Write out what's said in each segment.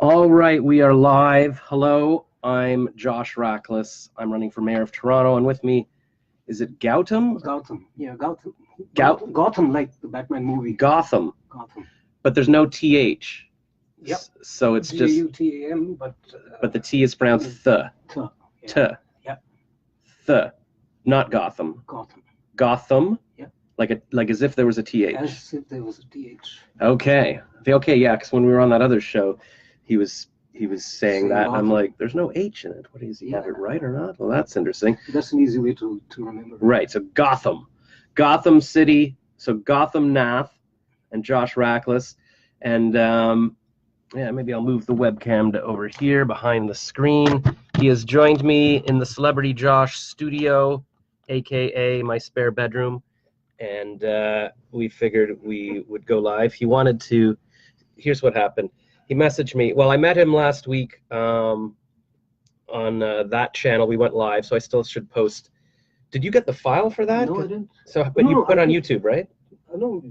All right, we are live. Hello, I'm Josh Rachlis. I'm running for mayor of Toronto, and with me, is it Gautam? Gotham, yeah, Gotham. Gotham, Gotham, like the Batman movie. Gotham, Gotham. but there's no TH. Yep. So it's just G-A-U-T-A-M, but the T is pronounced th. yeah. T. Yep. Th. Not Gotham. Gotham. Gotham. Yep. Like as if there was a TH. As if there was a TH. Okay. Okay. Yeah. Because when we were on that other show, he was saying that. Gotham. I'm like, there's no H in it. What does he have it right or not? Well, that's interesting. That's an easy way to remember. Right. So Gotham City. So Gotham Nath and Josh Rachlis. And yeah, maybe I'll move the webcam to over here behind the screen. He has joined me in the Celebrity Josh studio, aka my spare bedroom, and we figured we would go live. He wanted to. Here's what happened. He messaged me. Well, I met him last week on that channel. We went live, so I still should post. Did you get the file for that? No, I didn't. So, but you put it on YouTube, right? No,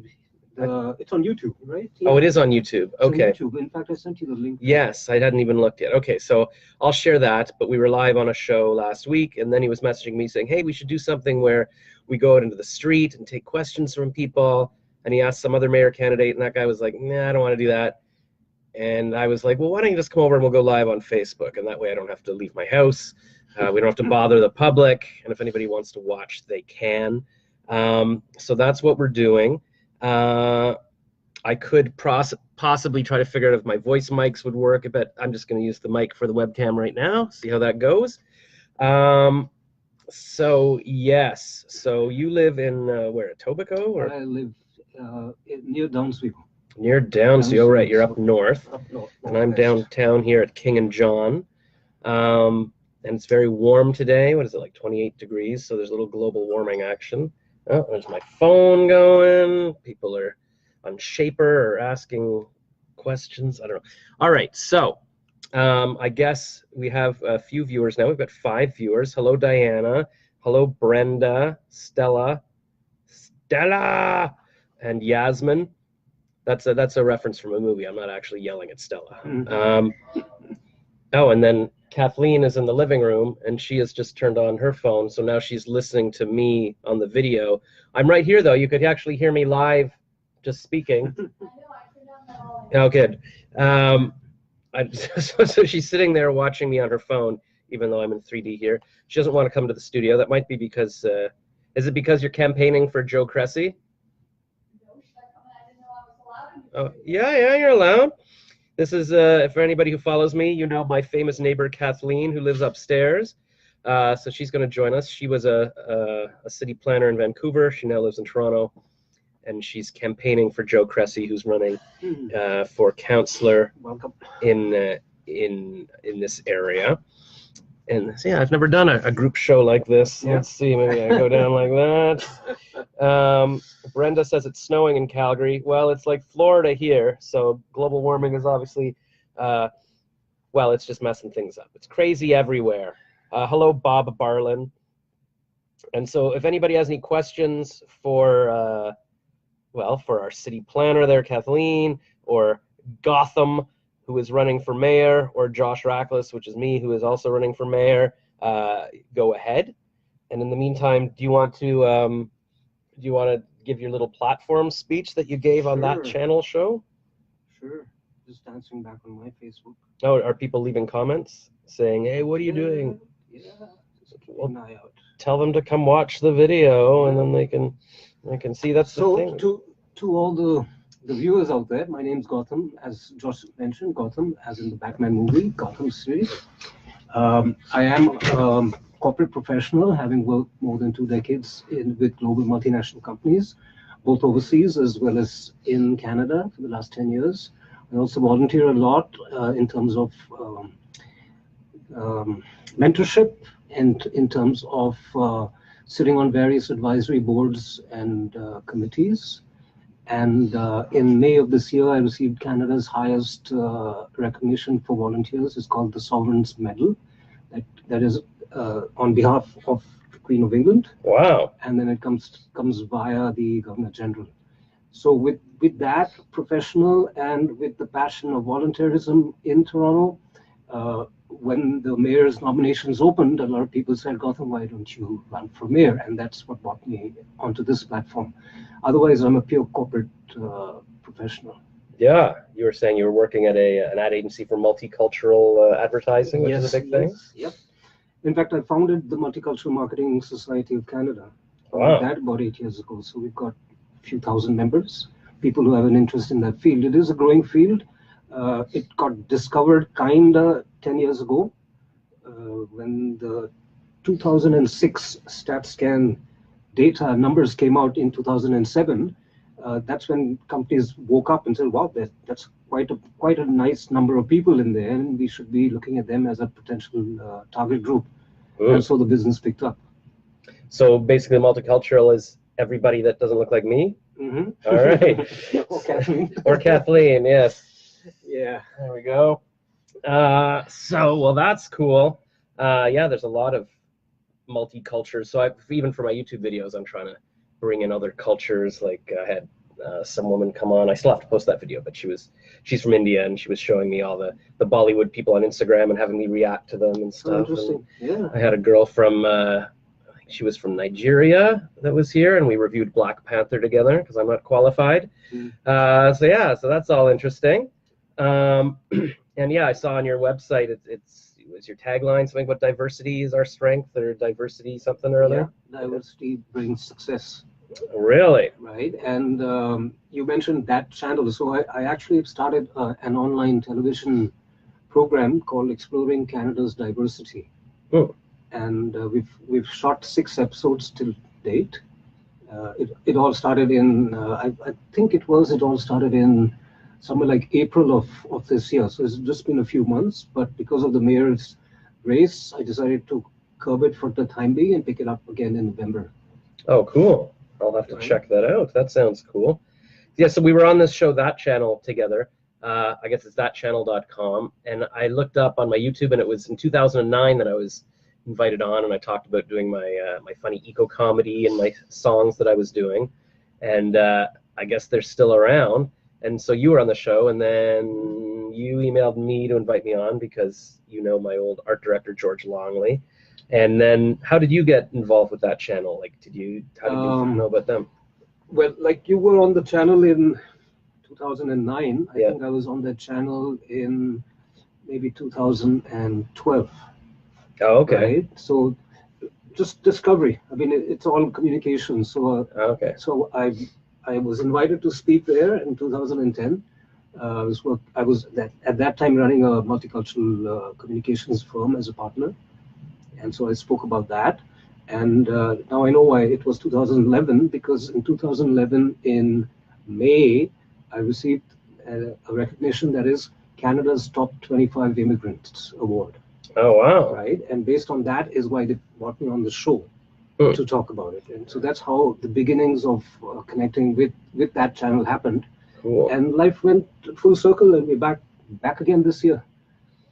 it's on YouTube, right? Yeah. Oh, it is on YouTube. Okay. It's on YouTube. In fact, I sent you the link. Yes, I hadn't even looked yet. Okay, so I'll share that. But we were live on a show last week, and then he was messaging me saying, hey, we should do something where we go out into the street and take questions from people. And he asked some other mayor candidate, and that guy was like, nah, I don't want to do that. And I was like, well, why don't you just come over and we'll go live on Facebook? And that way I don't have to leave my house. We don't have to bother the public. And if anybody wants to watch, they can. So that's what we're doing. I could possibly try to figure out if my voice mics would work, but I'm just going to use the mic for the webcam right now, see how that goes. So, yes. So you live in, where, Etobicoke? Or? I live near Downsview. Near Downsview, oh, right, you're up north. Up north. And I'm downtown here at King and John. And it's very warm today. What is it, like 28 degrees? So there's a little global warming action. Oh, there's my phone going. People are on Shaper or asking questions. I don't know. All right, so I guess we have a few viewers now. We've got 5 viewers. Hello, Diana. Hello, Brenda, Stella, and Yasmin. That's a reference from a movie. I'm not actually yelling at Stella. Oh, and then Kathleen is in the living room, and she has just turned on her phone, so now she's listening to me on the video. I'm right here, though. You could actually hear me live just speaking. Oh, good. So she's sitting there watching me on her phone, even though I'm in 3D here. She doesn't want to come to the studio. That might be because, is it because you're campaigning for Joe Cressy? Oh, yeah, you're allowed. This is, for anybody who follows me, you know my famous neighbor Kathleen, who lives upstairs. So she's going to join us. She was a city planner in Vancouver. She now lives in Toronto, and she's campaigning for Joe Cressy, who's running for councillor in this area. And yeah, I've never done a group show like this. Yeah. Let's see, maybe I go down like that. Brenda says it's snowing in Calgary. Well, it's like Florida here, so global warming is obviously, well, it's just messing things up. It's crazy everywhere. Hello, Bob Barlin. And so if anybody has any questions for, well, for our city planner there, Kathleen, or Gotham, who is running for mayor, or Josh Rachlis, which is me, who is also running for mayor, go ahead. And in the meantime, do you want to give your little platform speech that you gave on that channel show? Sure. Just answering back on my Facebook. Oh, are people leaving comments saying, hey, what are you doing? Yeah, just keep an eye out. Tell them to come watch the video, and then they can see. That's the thing. So to all the viewers out there, my name's Gotham, as Josh mentioned, Gotham, as in the Batman movie, Gotham series. I am a corporate professional, having worked more than 2 decades with global multinational companies, both overseas as well as in Canada for the last 10 years. I also volunteer a lot in terms of mentorship and in terms of sitting on various advisory boards and committees. And in May of this year, I received Canada's highest recognition for volunteers. It's called the Sovereign's Medal. That is on behalf of the Queen of England. Wow. And then it comes via the Governor General. So with that professional and with the passion of volunteerism in Toronto, when the mayor's nominations opened, a lot of people said, Gautam, why don't you run for mayor? And that's what brought me onto this platform. Otherwise, I'm a pure corporate professional. Yeah, you were saying you were working at an ad agency for multicultural advertising, which is a big thing. Yep. In fact, I founded the Multicultural Marketing Society of Canada. Wow. That about 8 years ago. So we've got a few thousand members, people who have an interest in that field. It is a growing field. It got discovered kinda 10 years ago when the 2006 StatScan data numbers came out in 2007. That's when companies woke up and said, wow, that's quite a nice number of people in there, and we should be looking at them as a potential target group. And so the business picked up. So basically multicultural is everybody that doesn't look like me? Mm-hmm. All right. Or Kathleen. Or Kathleen, yes. Yeah. There we go. Well, that's cool. Yeah, there's a lot of multicultures. So even for my YouTube videos, I'm trying to bring in other cultures. Like I had some woman come on. I still have to post that video, but she's from India, and she was showing me all the Bollywood people on Instagram and having me react to them and stuff. Oh, interesting. Yeah. I had a girl from she was from Nigeria that was here, and we reviewed Black Panther together because I'm not qualified. So that's all interesting. And yeah, I saw on your website it was your tagline something about diversity is our strength, or diversity something or other. Yeah, diversity brings success. Really? Right. And you mentioned that channel. So I actually started an online television program called Exploring Canada's Diversity. And we've shot 6 episodes till date. It all started in I think it all started in somewhere like April of this year. So it's just been a few months, but because of the mayor's race, I decided to curb it for the time being and pick it up again in November. Oh, cool. I'll have to check that out. That sounds cool. Yeah, so we were on this show, That Channel, together. I guess it's thatchannel.com. And I looked up on my YouTube, and it was in 2009 that I was invited on, and I talked about doing my my funny eco-comedy and my songs that I was doing. And I guess they're still around. And so you were on the show, and then you emailed me to invite me on because you know my old art director, George Longley. And then how did you get involved with That Channel? Like, how did you know about them? Well, like you were on the channel in 2009. I think I was on that channel in maybe 2012. Oh, okay. Right? So just discovery. I mean, it's all communication. So okay. So I was invited to speak there in 2010. I was at that time running a multicultural communications firm as a partner, and so I spoke about that. And now I know why it was 2011, because in 2011 in May I received a recognition that is Canada's Top 25 Immigrants Award. Oh wow! Right, and based on that is why they brought me on the show to talk about it. And so that's how the beginnings of connecting with that channel happened. Cool. And life went full circle, and we're back again this year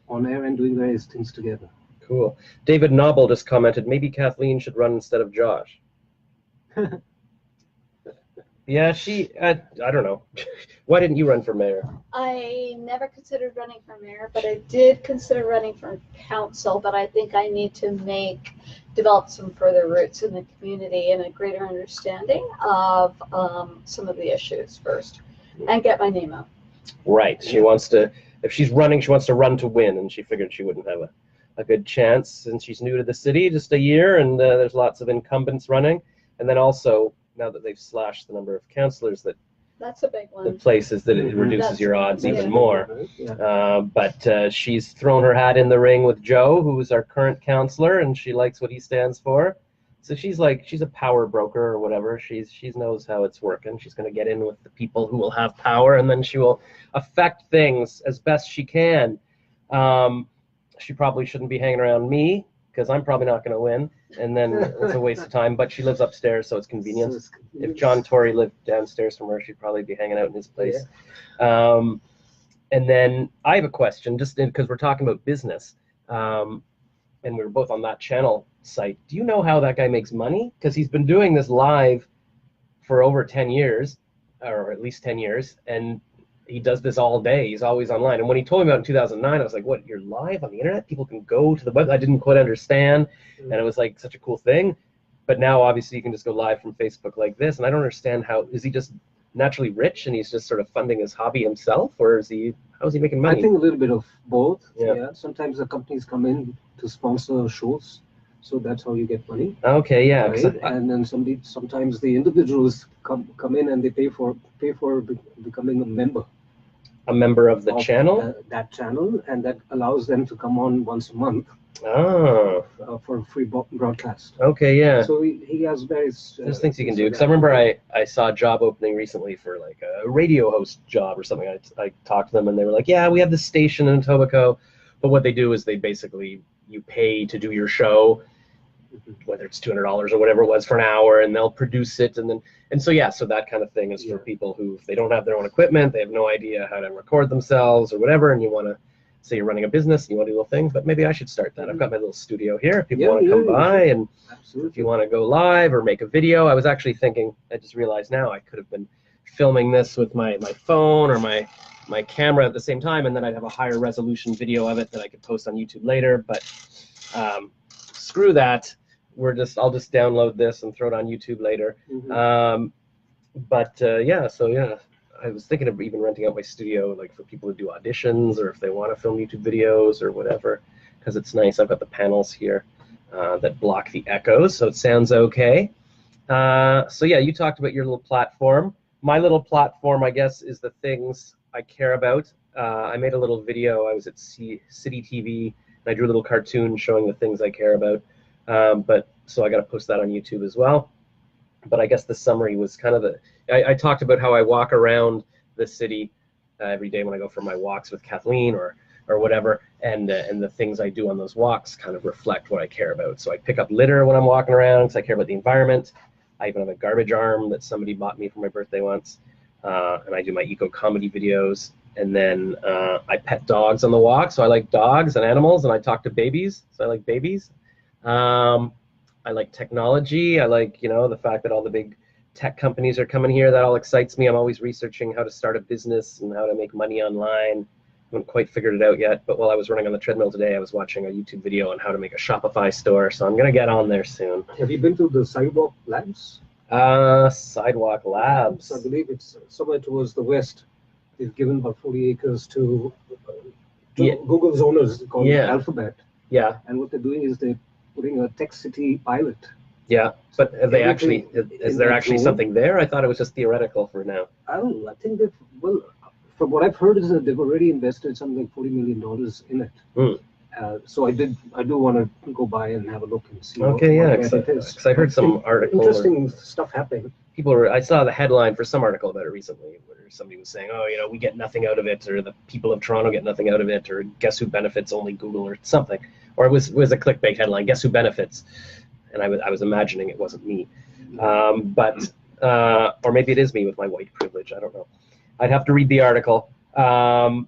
on air and doing various things together. Cool. David Noble just commented, maybe Kathleen should run instead of Josh. Yeah, I don't know. Why didn't you run for mayor? I never considered running for mayor, but I did consider running for council. But I think I need to develop some further roots in the community and a greater understanding of some of the issues first, and get my name out. Right. She wants to, if she's running, she wants to run to win, and she figured she wouldn't have a good chance since she's new to the city, just a year, and there's lots of incumbents running. And then also, now that they've slashed the number of councillors, that's a big one. The places that it reduces your odds even more. But she's thrown her hat in the ring with Joe, who is our current councillor, and she likes what he stands for. So she's a power broker or whatever. She knows how it's working. She's going to get in with the people who will have power, and then she will affect things as best she can. She probably shouldn't be hanging around me, because I'm probably not going to win, and then it's a waste of time. But she lives upstairs, so it's convenient. If John Tory lived downstairs from her, she'd probably be hanging out in his place. Yeah. And then I have a question, just because we're talking about business, and we were both on That Channel site. Do you know how that guy makes money? Because he's been doing this live for over 10 years. or at least 10 years, and he does this all day. He's always online. And when he told me about it in 2009, I was like, what, you're live on the internet? People can go to the web. I didn't quite understand. And it was like such a cool thing. But now obviously you can just go live from Facebook like this. And I don't understand how, is he just naturally rich and he's just sort of funding his hobby himself, or is he, how is he making money? I think a little bit of both. Yeah. Sometimes the companies come in to sponsor shows, so that's how you get money. Okay, yeah. Right? And then sometimes the individuals come in and they pay for becoming a member. A member of the channel? That channel, and that allows them to come on once a month. Oh. For a free broadcast. Okay, yeah. So he has various. There's things you can do. Because I remember I saw a job opening recently for like a radio host job or something. I talked to them and they were like, yeah, we have this station in Etobicoke, but what they do is they basically, you pay to do your show, whether it's $200 or whatever it was for an hour, and they'll produce it. And so yeah, so that kind of thing is for people who, if they don't have their own equipment, they have no idea how to record themselves or whatever, and you want to say you're running a business and you want to do little things, but maybe I should start that. I've got my little studio here. If people want to come by, and if you want to go live or make a video. I was actually thinking, I just realized now I could have been filming this with my phone or my camera at the same time, and then I'd have a higher resolution video of it that I could post on YouTube later. But screw that. I'll just download this and throw it on YouTube later. Yeah, so yeah, I was thinking of even renting out my studio, like for people to do auditions, or if they want to film YouTube videos or whatever, because it's nice. I've got the panels here that block the echoes, so it sounds okay. So yeah, you talked about your little platform. My little platform, I guess, is the things I care about. I made a little video. I was at City TV, and I drew a little cartoon showing the things I care about. So I got to post that on YouTube as well. But I guess the summary was kind of I talked about how I walk around the city every day when I go for my walks with Kathleen or whatever, and the things I do on those walks kind of reflect what I care about. So I pick up litter when I'm walking around because I care about the environment. I even have a garbage arm that somebody bought me for my birthday once, and I do my eco-comedy videos. And then I pet dogs on the walk, so I like dogs and animals, and I talk to babies, so I like babies. I like technology. I like, the fact that all the big tech companies are coming here. That all excites me. I'm always researching how to start a business and how to make money online. I haven't quite figured it out yet, but while I was running on the treadmill today, I was watching a YouTube video on how to make a Shopify store, so I'm going to get on there soon. Have you been to the Sidewalk Labs? Sidewalk Labs. I believe it's somewhere towards the west. They've given about 40 acres to Google's owners called Alphabet. Yeah. And what they're doing is they're putting a tech city pilot. Yeah, but have they actually, is there actually something there? I thought it was just theoretical for now. I think they've, from what I've heard is that they've already invested something like $40 million in it. So I do want to go by and have a look and see. Okay, yeah, because I heard some article. Interesting stuff happening. I saw the headline for some article about it recently where somebody was saying, oh, we get nothing out of it, or the people of Toronto get nothing out of it, or guess who benefits, only Google, or something. Or it was a clickbait headline, guess who benefits? And I was imagining it wasn't me. Or maybe it is me with my white privilege, I don't know. I'd have to read the article. Yeah,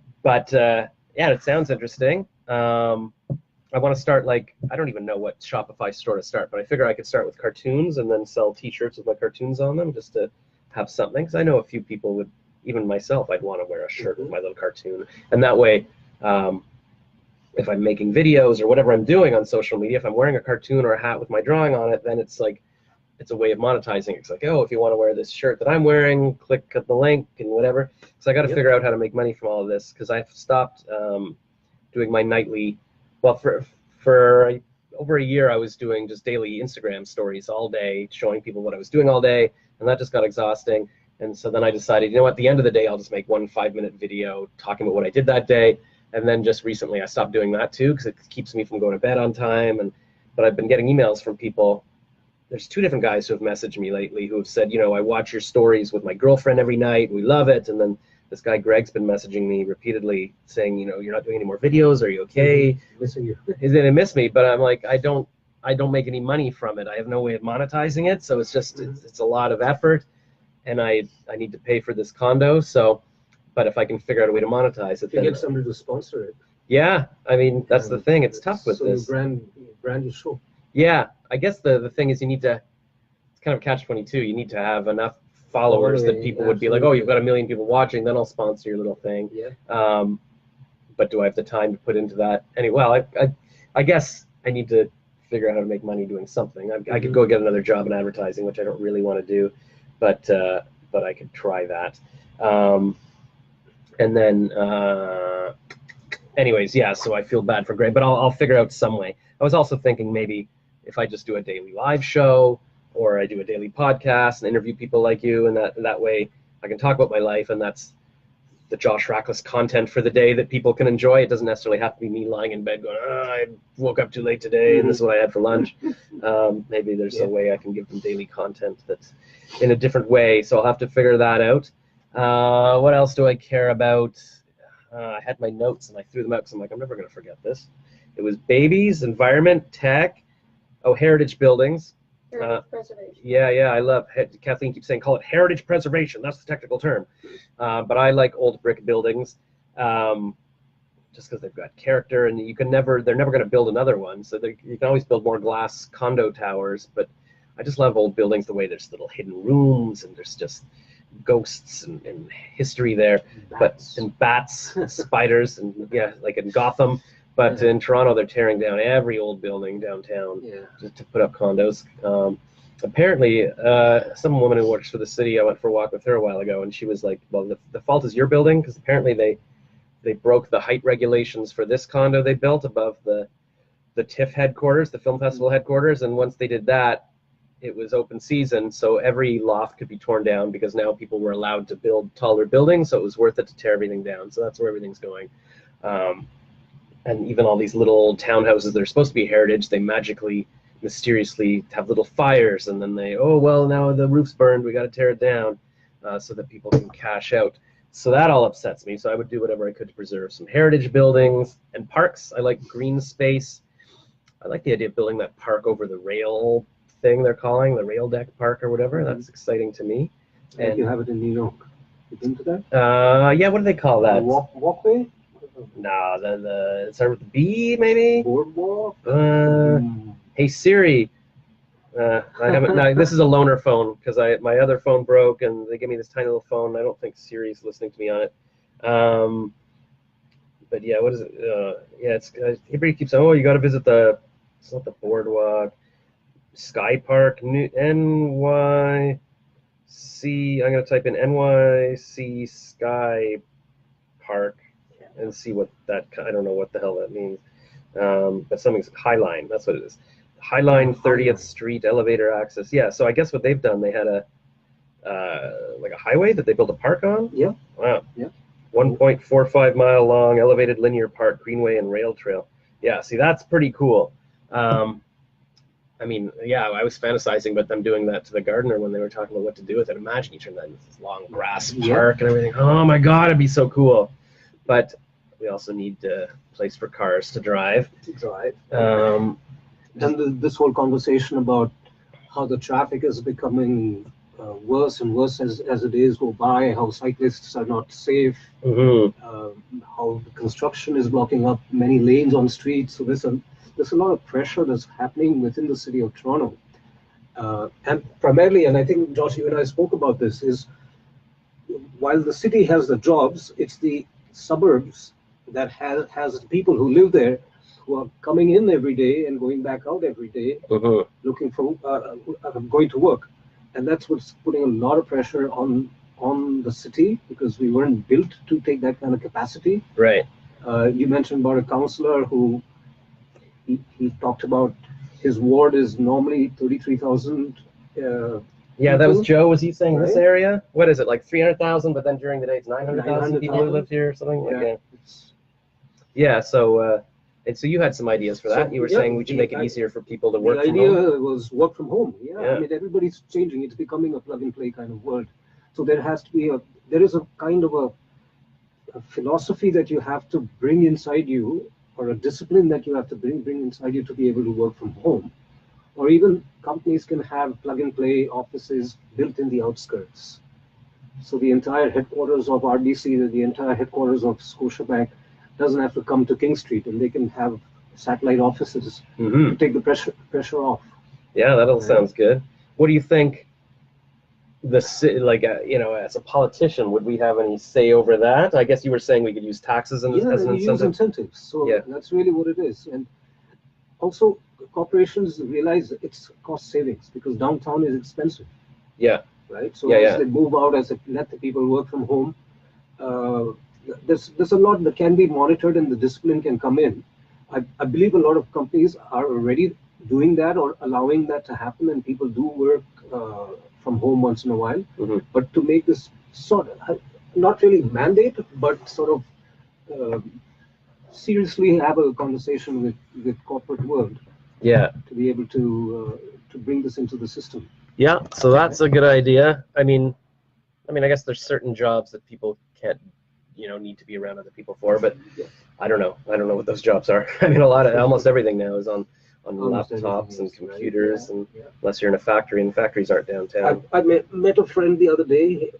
it sounds interesting. I want to start, I don't even know what Shopify store to start, but I figure I could start with cartoons and then sell t-shirts with my cartoons on them just to have something. Because I know a few people would, even myself, I'd want to wear a shirt with my little cartoon. And that way, if I'm making videos or whatever I'm doing on social media, if I'm wearing a cartoon or a hat with my drawing on it, then it's a way of monetizing it. It's like, oh, if you want to wear this shirt that I'm wearing, click the link and whatever. So I got to figure out how to make money from all of this, because I've stopped doing my nightly. Well, for over a year, I was doing just daily Instagram stories all day, showing people what I was doing all day, and that just got exhausting. And so then I decided, at the end of the day, I'll just make one 5-minute video talking about what I did that day. And then just recently, I stopped doing that too, because it keeps me from going to bed on time. But I've been getting emails from people. There's 2 different guys who have messaged me lately who have said, I watch your stories with my girlfriend every night. We love it. And then this guy Greg's been messaging me repeatedly saying, you're not doing any more videos. Are you okay? Missing you. He didn't miss me, but I'm like, I don't make any money from it. I have no way of monetizing it. So it's just it's a lot of effort, and I need to pay for this condo. So, but if I can figure out a way to monetize it, then get somebody to sponsor it. Yeah, I mean that's the thing. It's tough with this. So you brand your show. Yeah, I guess the thing is you need to. It's kind of catch-22. You need to have enough followers that Totally, people would be like, oh, you've got absolutely. 1 million people watching, then I'll sponsor your little thing. Yeah. But do I have the time to put into that? Well, I guess I need to figure out how to make money doing something. I could go get another job in advertising, which I don't really want to do, but I could try that. And then, anyways, yeah. So I feel bad for Greg, but I'll figure out some way. I was also thinking maybe if I just do a daily live show, or I do a daily podcast and interview people like you, and that way I can talk about my life, and that's the Josh Rachlis content for the day that people can enjoy. It doesn't necessarily have to be me lying in bed going, oh, I woke up too late today and this is what I had for lunch. Maybe there's a way I can give them daily content that's in a different way. So I'll have to figure that out. What else do I care about? I had my notes and I threw them out because I'm like, I'm never going to forget this. It was babies, environment, tech, heritage buildings. Heritage preservation. Yeah, I love, Kathleen keeps saying, call it heritage preservation. That's the technical term. But I like old brick buildings just because they've got character, and they're never going to build another one. So you can always build more glass condo towers, but I just love old buildings the way there's little hidden rooms and there's just ghosts and history there. Bats and spiders, and yeah, like in Gotham. But in Toronto, they're tearing down every old building downtown to put up condos. Apparently, some woman who works for the city, I went for a walk with her a while ago, and she was like, well, the fault is your building, because apparently they broke the height regulations for this condo they built above the TIFF headquarters, the film festival headquarters, and once they did that, it was open season, so every loft could be torn down because now people were allowed to build taller buildings, so it was worth it to tear everything down. So that's where everything's going. And even all these little old townhouses that are supposed to be heritage, they magically, mysteriously have little fires, and then now the roof's burned, we got to tear it down, so that people can cash out. So that all upsets me. So I would do whatever I could to preserve some heritage buildings and parks. I like green space. I like the idea of building that park over the rail thing they're calling the rail deck park or whatever. That's exciting to me. And you have it in New York. You been to that? Yeah. What do they call that? Walkway. No, the start with the B maybe. Boardwalk. Hey Siri. I haven't. No, this is a loaner phone because my other phone broke and they gave me this tiny little phone. I don't think Siri's listening to me on it. But yeah, what is it? Yeah, it's everybody keeps saying, oh, you got to visit it's not the boardwalk. Sky Park, NYC. I'm gonna type in NYC Sky Park and see what that. I don't know what the hell that means. But something's Highline. That's what it is. Highline 30th Street elevator access. Yeah. So I guess what they've done, they had like a highway that they built a park on. Yeah. Wow. Yeah. 1.45 mile long elevated linear park, greenway and rail trail. Yeah. See, that's pretty cool. I mean, yeah, I was fantasizing about them doing that to the gardener when they were talking about what to do with it. Imagine you turn that into this long grass park and everything. Oh my God, it'd be so cool. But we also need a place for cars to drive. And this whole conversation about how the traffic is becoming worse and worse as the days go by, how cyclists are not safe, how the construction is blocking up many lanes on streets. So there's a lot of pressure that's happening within the city of Toronto. And primarily, and I think, Josh, you and I spoke about this, is while the city has the jobs, it's the suburbs that has the people who live there who are coming in every day and going back out every day, looking for going to work. And that's what's putting a lot of pressure on the city, because we weren't built to take that kind of capacity. Right. You mentioned about a councillor who he talked about his ward is normally 33,000. Yeah, that was Joe. Was he saying this area? What is it, like 300,000? But then during the day it's 900,000 people who live here or something. Yeah. Yeah. So and so you had some ideas for that. You were saying we should make it easier for people to work from home. The idea was work from home. Yeah. I mean, everybody's changing. It's becoming a plug and play kind of world. So there is a kind of a philosophy that you have to bring inside you, or a discipline that you have to bring inside you to be able to work from home. Or even companies can have plug-and-play offices built in the outskirts. So the entire headquarters of RBC, the entire headquarters of Scotiabank doesn't have to come to King Street, and they can have satellite offices to take the pressure off. Yeah, that all sounds good. What do you think? like you know, as a politician, would we have any say over that? I guess you were saying we could use taxes as an you use incentive. incentives. So Yeah. that's really what it is. And also, corporations realize it's cost savings because downtown is expensive. Yeah. Right. So Yeah, as yeah. they move out, as they let the people work from home, uh, there's a lot that can be monitored and the discipline can come in. I believe a lot of companies are already doing that or allowing that to happen, and people do work from home once in a while. Mhm. But to make this sort of not really mandate, but sort of seriously have a conversation with corporate world Yeah. to be able to bring this into the system. Yeah. So that's a good idea. I mean, I guess there's certain jobs that people can't, you know, need to be around other people for, but I don't know. I don't know what those jobs are. I mean, almost everything now is on Almost laptops and everything is, right? computers, Yeah, and yeah. unless you're in a factory, and factories aren't downtown. I met a friend the other day.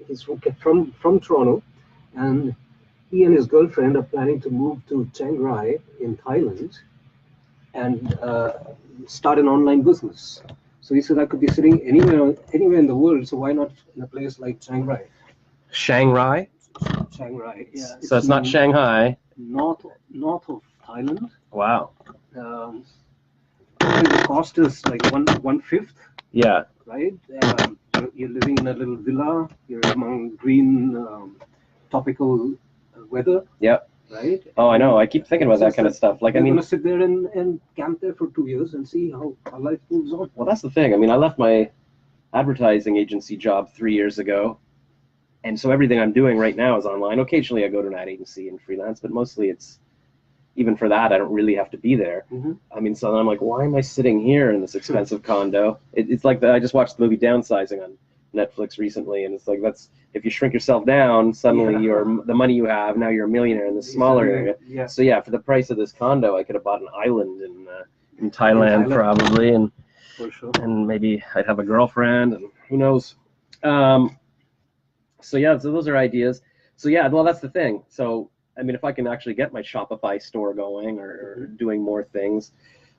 He's from Toronto, and he and his girlfriend are planning to move to Chiang Rai in Thailand and start an online business. So he said I could be sitting anywhere in the world. So why not in a place like Chiang Rai? Shanghai. Chiang Rai, yeah. So it's not Shanghai. North of Thailand. Wow. I think the cost is like one fifth. Yeah. Right? You're living in a little villa. You're among green, tropical weather. Yep. Right? Oh, I know. I keep thinking about that kind of stuff. Like, you're I mean, going to sit there and camp there for 2 years and see how life moves on. well, that's the thing. I mean, I left my advertising agency job 3 years ago, and so everything I'm doing right now is online. Occasionally, I go to an ad agency and freelance, but mostly it's, even for that, I don't really have to be there. Mm-hmm. I mean, so I'm like, why am I sitting here in this expensive condo? It's like I just watched the movie Downsizing on Netflix recently, and it's like, that's, if you shrink yourself down, suddenly the money you have, now you're a millionaire in this smaller area. Yeah. So yeah, for the price of this condo, I could have bought an island in Thailand probably, and for sure. And maybe I'd have a girlfriend, and who knows. So yeah, so those are ideas. So yeah, well, that's the thing. So I mean, if I can actually get my Shopify store going or doing more things,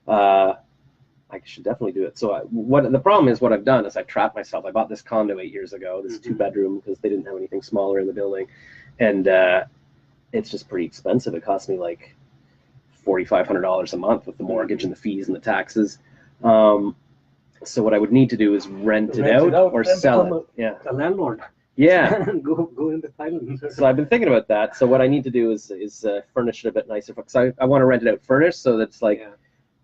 I should definitely do it. So what the problem is, what I've done is I've trapped myself. I bought this condo 8 years ago, this 2-bedroom, because they didn't have anything smaller in the building, and it's just pretty expensive. It cost me like $4,500 a month with the mortgage and the fees and the taxes. So what I would need to do is rent it out or sell it. Yeah, a landlord. Yeah. go into Thailand. So I've been thinking about that. So what I need to do is furnish it a bit nicer, because I want to rent it out furnished, so that's like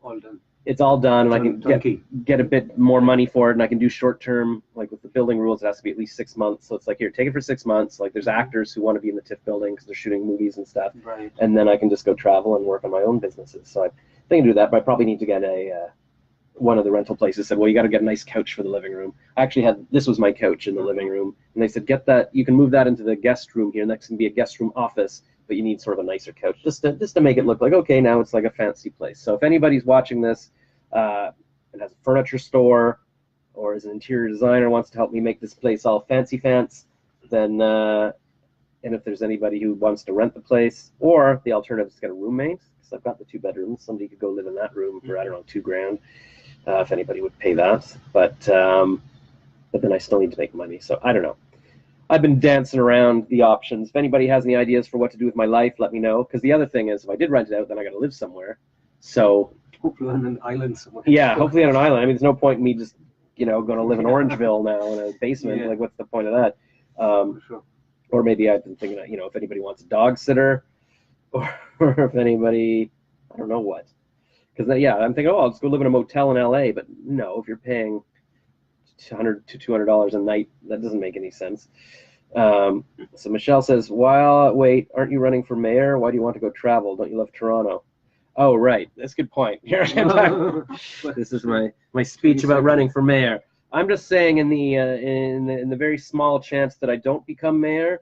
all done. It's all done, and I can get a bit more money for it, and I can do short term, like with the building rules, it has to be at least 6 months. So it's like, here, take it for 6 months. Like there's actors who want to be in the TIFF building because they're shooting movies and stuff, right? And then I can just go travel and work on my own businesses. So I think I do that, but I probably need to get one of the rental places said, well, you got to get a nice couch for the living room. I actually this was my couch in the living room, and they said, get that, you can move that into the guest room here, and that can be a guest room office, but you need sort of a nicer couch just to make it look like, okay, now it's like a fancy place. So if anybody's watching this and has a furniture store or is an interior designer, wants to help me make this place all fancy, then and if there's anybody who wants to rent the place, or the alternative is to get a roommate, because I've got the 2 bedrooms, somebody could go live in that room for, I don't know, $2,000. If anybody would pay that, but then I still need to make money. So I don't know. I've been dancing around the options. If anybody has any ideas for what to do with my life, let me know. Because the other thing is, if I did rent it out, then I got to live somewhere. So hopefully on an island somewhere. Yeah, hopefully on an island. I mean, there's no point in me just going to live in Orangeville now in a basement. Like, what's the point of that? Sure. Or maybe I've been thinking, if anybody wants a dog sitter, or if anybody, I don't know what. Because I'm thinking, I'll just go live in a motel in LA. But no, if you're paying $100 to $200 a night, that doesn't make any sense. So Michelle says, wait, aren't you running for mayor? Why do you want to go travel? Don't you love Toronto? Oh, right. That's a good point. This is my speech about running for mayor. I'm just saying, in the very small chance that I don't become mayor,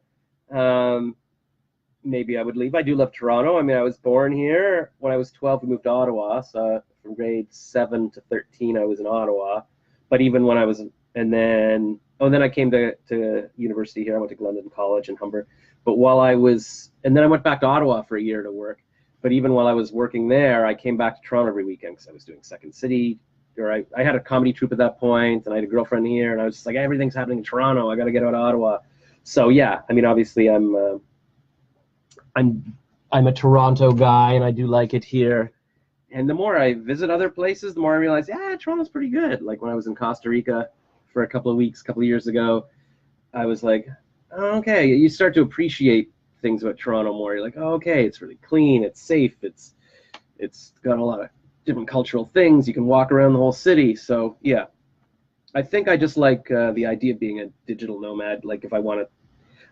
maybe I would leave. I do love Toronto. I mean, I was born here. When I was 12, we moved to Ottawa. So from grade 7 to 13, I was in Ottawa. But even when I was, then I came to university here. I went to Glendon College in Humber. But and then I went back to Ottawa for a year to work. But even while I was working there, I came back to Toronto every weekend because I was doing Second City or I had a comedy troupe at that point, and I had a girlfriend here, and I was just like, everything's happening in Toronto. I got to get out of Ottawa. So yeah, I mean, obviously, I'm a Toronto guy, and I do like it here. And the more I visit other places, the more I realize, yeah, Toronto's pretty good. Like when I was in Costa Rica for a couple of weeks, a couple of years ago, I was like, oh, okay, you start to appreciate things about Toronto more. You're like, oh, okay, it's really clean, it's safe, it's got a lot of different cultural things. You can walk around the whole city. So yeah, I think I just like the idea of being a digital nomad. Like if I want to,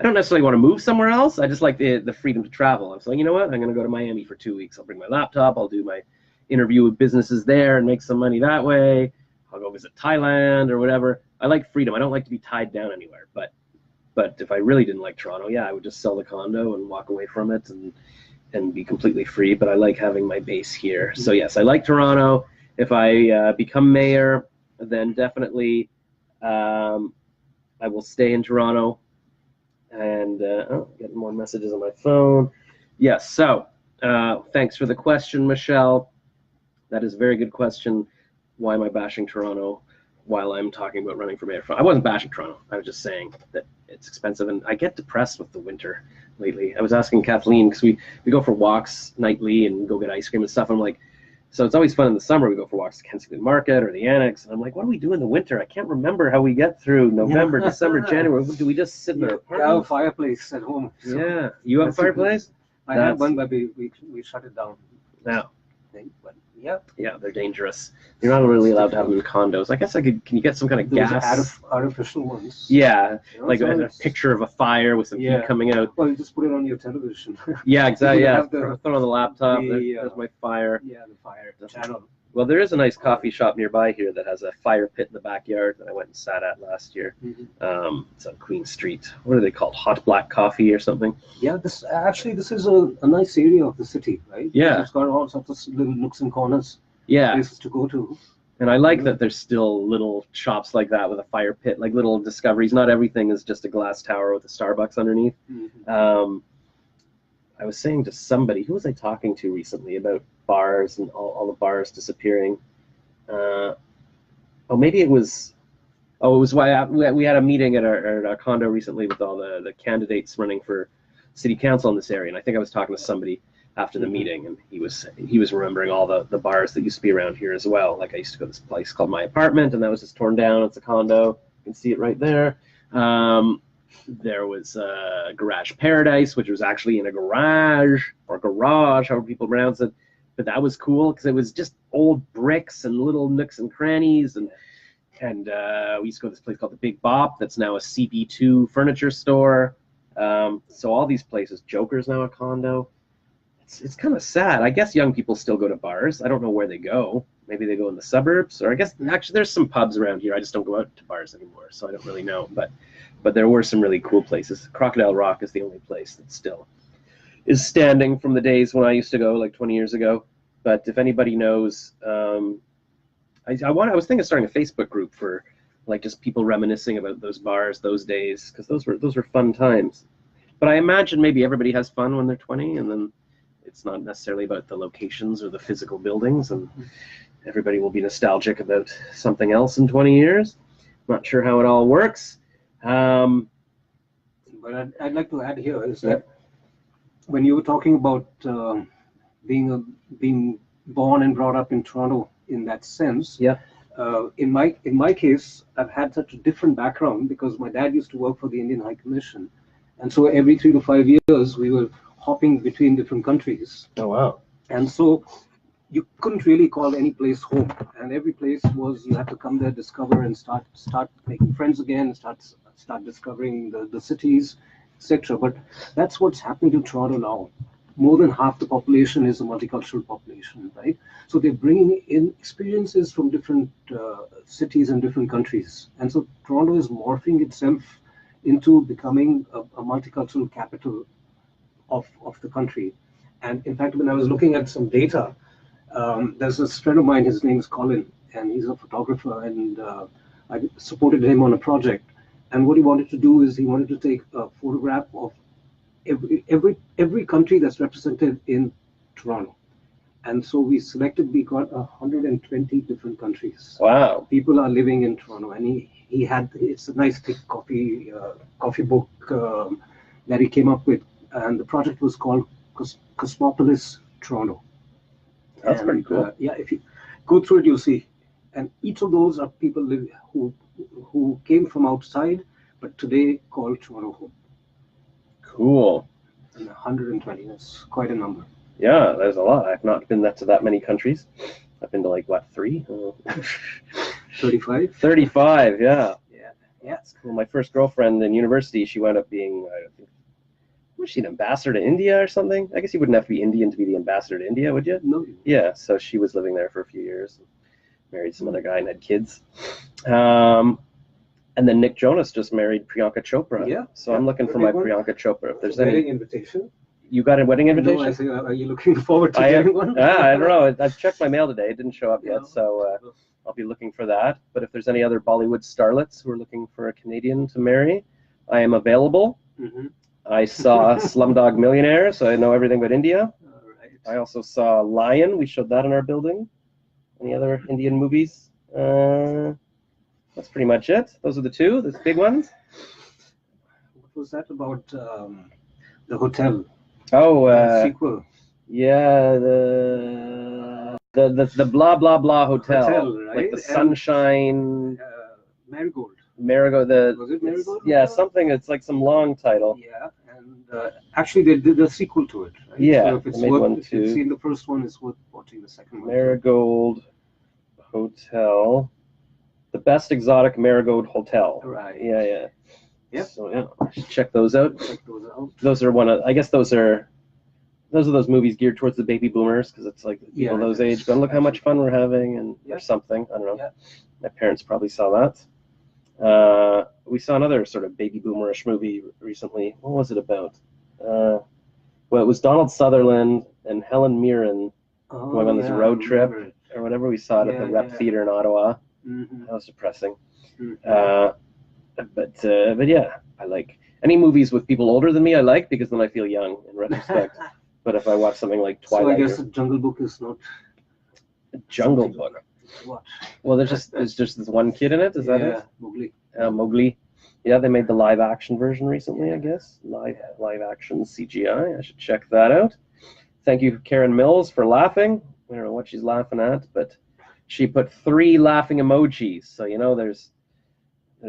I don't necessarily want to move somewhere else. I just like the freedom to travel. I was like, you know what? I'm going to go to Miami for 2 weeks. I'll bring my laptop. I'll do my interview with businesses there and make some money that way. I'll go visit Thailand or whatever. I like freedom. I don't like to be tied down anywhere. But if I really didn't like Toronto, yeah, I would just sell the condo and walk away from it and be completely free. But I like having my base here. So yes, I like Toronto. If I become mayor, then definitely I will stay in Toronto. And getting more messages on my phone. Yes, so thanks for the question, Michelle. That is a very good question. Why am I bashing Toronto while I'm talking about running for mayor? I wasn't bashing Toronto. I was just saying that it's expensive, and I get depressed with the winter lately. I was asking Kathleen, because we go for walks nightly and go get ice cream and stuff. I'm like, so it's always fun in the summer. We go for walks to Kensington Market or the Annex, and I'm like, what do we do in the winter? I can't remember how we get through November, December, January. Do we just sit in our apartment? I have a fireplace at home. So yeah, you have a fireplace? I have one, but we shut it down. No. But yeah. Yeah, they're dangerous. You're not really allowed to have them in condos. I guess I could. Can you get some kind of Those gas? artificial ones. Yeah, You know, like so a picture of a fire with some heat coming out. Well, you just put it on your television. Yeah, exactly. You Yeah, have throw it on the laptop. the, There's my fire. Yeah, the fire channel. Well, there is a nice coffee shop nearby here that has a fire pit in the backyard that I went and sat at last year. Mm-hmm. It's on Queen Street. What are they called? Hot Black Coffee or something? Yeah, this is a nice area of the city, right? Yeah. It's got all sorts of little nooks and corners, Yeah. places to go to. And I like that there's still little shops like that with a fire pit, like little discoveries. Not everything is just a glass tower with a Starbucks underneath. Mm-hmm. I was saying to somebody, who was I talking to recently about bars and all the bars disappearing? Maybe it was. Oh, it was why we had a meeting at our condo recently with all the candidates running for city council in this area, and I think I was talking to somebody after the meeting, and he was remembering all the bars that used to be around here as well. Like I used to go to this place called My Apartment, and that was just torn down. It's a condo. You can see it right there. There was Garage Paradise, which was actually in a garage, or garage, however people pronounce it. But that was cool because it was just old bricks and little nooks and crannies. And we used to go to this place called the Big Bop that's now a CB2 furniture store. So all these places, Joker's now a condo. It's kind of sad. I guess young people still go to bars. I don't know where they go. Maybe they go in the suburbs, or I guess actually there's some pubs around here. I just don't go out to bars anymore, so I don't really know. But there were some really cool places. Crocodile Rock is the only place that still is standing from the days when I used to go, like 20 years ago. But if anybody knows, I was thinking of starting a Facebook group for like just people reminiscing about those bars, those days, because those were fun times. But I imagine maybe everybody has fun when they're 20, and then it's not necessarily about the locations or the physical buildings, and everybody will be nostalgic about something else in 20 years. Not sure how it all works. But I'd like to add here is that when you were talking about being born and brought up in Toronto in that sense, in my case, I've had such a different background because my dad used to work for the Indian High Commission, and so every 3 to 5 years we were hopping between different countries. Oh wow! And so you couldn't really call any place home, and every place was you had to come there, discover, and start making friends again, start discovering the cities, etc. But that's what's happening to Toronto now. More than half the population is a multicultural population, right? So they're bringing in experiences from different cities and different countries, and so Toronto is morphing itself into becoming a multicultural capital of the country. And in fact, when I was looking at some data, there's this friend of mine, his name is Colin, and he's a photographer, and I supported him on a project. And what he wanted to do is he wanted to take a photograph of every country that's represented in Toronto. And so we selected, we got 120 different countries. Wow. People are living in Toronto, and he had, it's a nice thick coffee book that he came up with, and the project was called Cosmopolis Toronto. That's pretty cool. Yeah, if you go through it, you'll see. And each of those are people who came from outside, but today call Toronto home. Cool. And 120, that's quite a number. Yeah, there's a lot. I've not been to that many countries. I've been to like, what, 3? 35? 35, yeah. Yeah. That's cool. My first girlfriend in university, she wound up being, I think, was she an ambassador to India or something? I guess you wouldn't have to be Indian to be the ambassador to India, would you? No. Yeah, so she was living there for a few years. Married some other guy and had kids. And then Nick Jonas just married Priyanka Chopra. Yeah. So I'm looking for my Priyanka Chopra. If there's wedding any invitation. You got a wedding invitation? No, I say, are you looking forward to getting one? I don't know. I've checked my mail today. It didn't show up yet, so I'll be looking for that. But if there's any other Bollywood starlets who are looking for a Canadian to marry, I am available. Mm-hmm. I saw Slumdog Millionaire, so I know everything about India. All right. I also saw Lion. We showed that in our building. Any other Indian movies? That's pretty much it. Those are the two, the big ones. What was that about the hotel? Oh, sequel. Yeah, the blah blah blah hotel, Right? like the Sunshine Marigold. Marigold. Was it Marigold? Yeah, something. It's like some long title. Yeah, and actually they did a sequel to it. Right? Yeah, so if it's they made worth, one if you've too. seen the first one, it's worth watching the second one. Marigold Hotel, the best exotic Marigold Hotel. Right. Yeah. Yep. So yeah, I should check those out. Check those out. Those are one of. I guess those are those movies geared towards the baby boomers because it's like people those age. But look how much fun we're having, and or something. I don't know. Yeah. My parents probably saw that. We saw another sort of baby boomerish movie recently. What was it about? Well, it was Donald Sutherland and Helen Mirren going on this road trip or whatever. We saw it at the Rep Theater in Ottawa. Mm-hmm. That was depressing. Mm-hmm. But yeah, I like any movies with people older than me. I like because then I feel young in retrospect. But if I watch something like Twilight, so I guess the Jungle Book is not Jungle Book. What? Well, there's just this one kid in it. Is that it? Mowgli. Mowgli. Yeah, they made the live action version recently. I guess live action CGI. I should check that out. Thank you, Karen Mills, for laughing. I don't know what she's laughing at, but she put 3 laughing emojis. So there's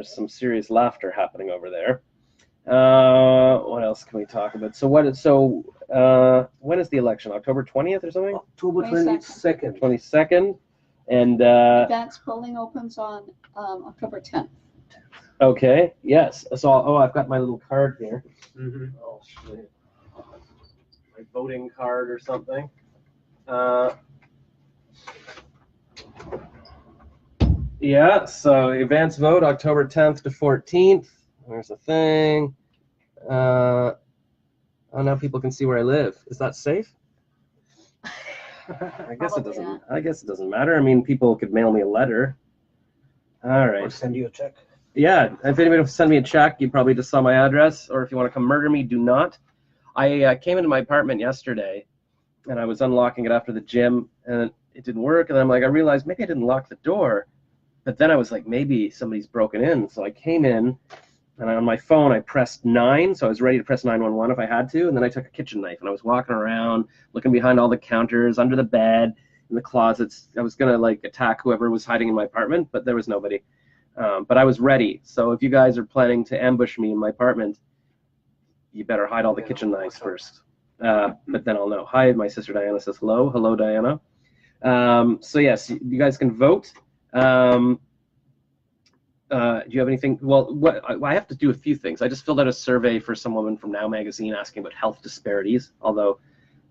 some serious laughter happening over there. What else can we talk about? So when is the election? October 20th or something? October 22nd. 22nd. And advance polling opens on October 10th. Okay. Yes. So I've got my little card here. Mm-hmm. I'll show you. My voting card or something. Yeah, so advance vote October 10th to 14th. There's the thing. Oh, now people can see where I live. Is that safe? I guess it doesn't. Not. I guess it doesn't matter. I mean, people could mail me a letter. All right. Or send you a check. Yeah, if anybody wants to send me a check, you probably just saw my address. Or if you want to come murder me, do not. I came into my apartment yesterday, and I was unlocking it after the gym, and it didn't work. And I'm like, I realized maybe I didn't lock the door. But then I was like, maybe somebody's broken in. So I came in, and on my phone, I pressed 9. So I was ready to press 911 if I had to. And then I took a kitchen knife, and I was walking around, looking behind all the counters, under the bed, in the closets. I was going to, attack whoever was hiding in my apartment, but there was nobody. But I was ready. So if you guys are planning to ambush me in my apartment, you better hide all the kitchen knives first. But then I'll know. Hi, my sister Diana says hello. Hello, Diana. So yes, you guys can vote. Do you have anything? Well, I have to do a few things. I just filled out a survey for some woman from Now Magazine asking about health disparities, although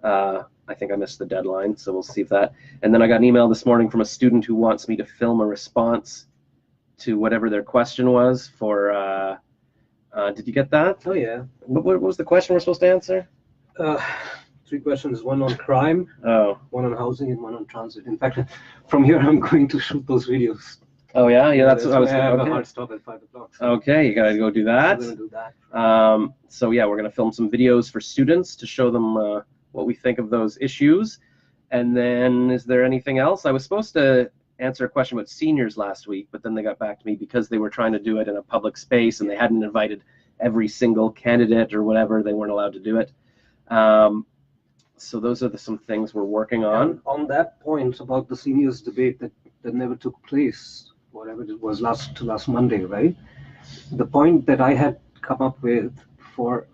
I think I missed the deadline, so we'll see if that. And then I got an email this morning from a student who wants me to film a response to whatever their question was for, did you get that? Oh, yeah. What was the question we're supposed to answer? 3 questions, one on crime, Oh. one on housing, and one on transit. In fact, from here, I'm going to shoot those videos. Oh, yeah? Yeah, that's what I was I have okay. a hard stop at 5 o'clock. So Okay, you got to go do that. I'm going to do that. So yeah, we're going to film some videos for students to show them what we think of those issues. And then, is there anything else? I was supposed to answer a question about seniors last week, but then they got back to me because they were trying to do it in a public space and they hadn't invited every single candidate or whatever. They weren't allowed to do it. So those are some things we're working on. And on that point about the seniors debate that never took place, whatever it was last Monday, right? The point that I had come up with for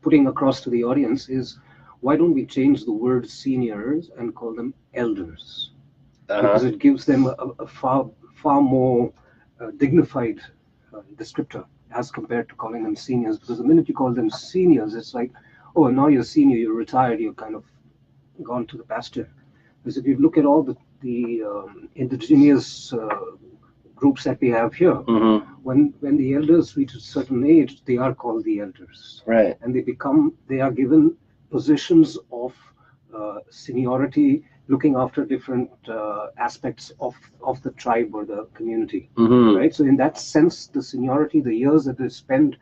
putting across to the audience is, why don't we change the word seniors and call them elders? Because it gives them a far more dignified descriptor as compared to calling them seniors. Because the minute you call them seniors, it's like, oh, now you're senior, you're retired, you're kind of gone to the pasture. Because if you look at all the indigenous groups that we have here, when the elders reach a certain age, they are called the elders, right? And they are given positions of seniority, looking after different aspects of the tribe or the community, right? So in that sense, the seniority, the years that they spend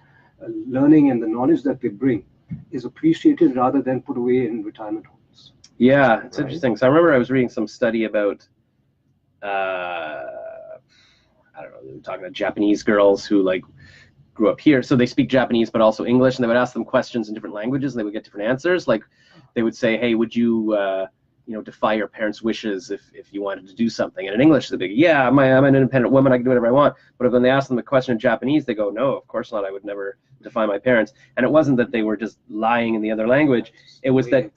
learning and the knowledge that they bring is appreciated rather than put away in retirement homes. Yeah, it's interesting. So I remember I was reading some study about, I don't know, they were talking about Japanese girls who like grew up here. So they speak Japanese, but also English, and they would ask them questions in different languages and they would get different answers. Like they would say, hey, would you, defy your parents' wishes if you wanted to do something? And in English, they'd be, yeah, I'm an independent woman, I can do whatever I want. But when they ask them a question in Japanese, they go, no, of course not, I would never defy my parents. And it wasn't that they were just lying in the other language. It was that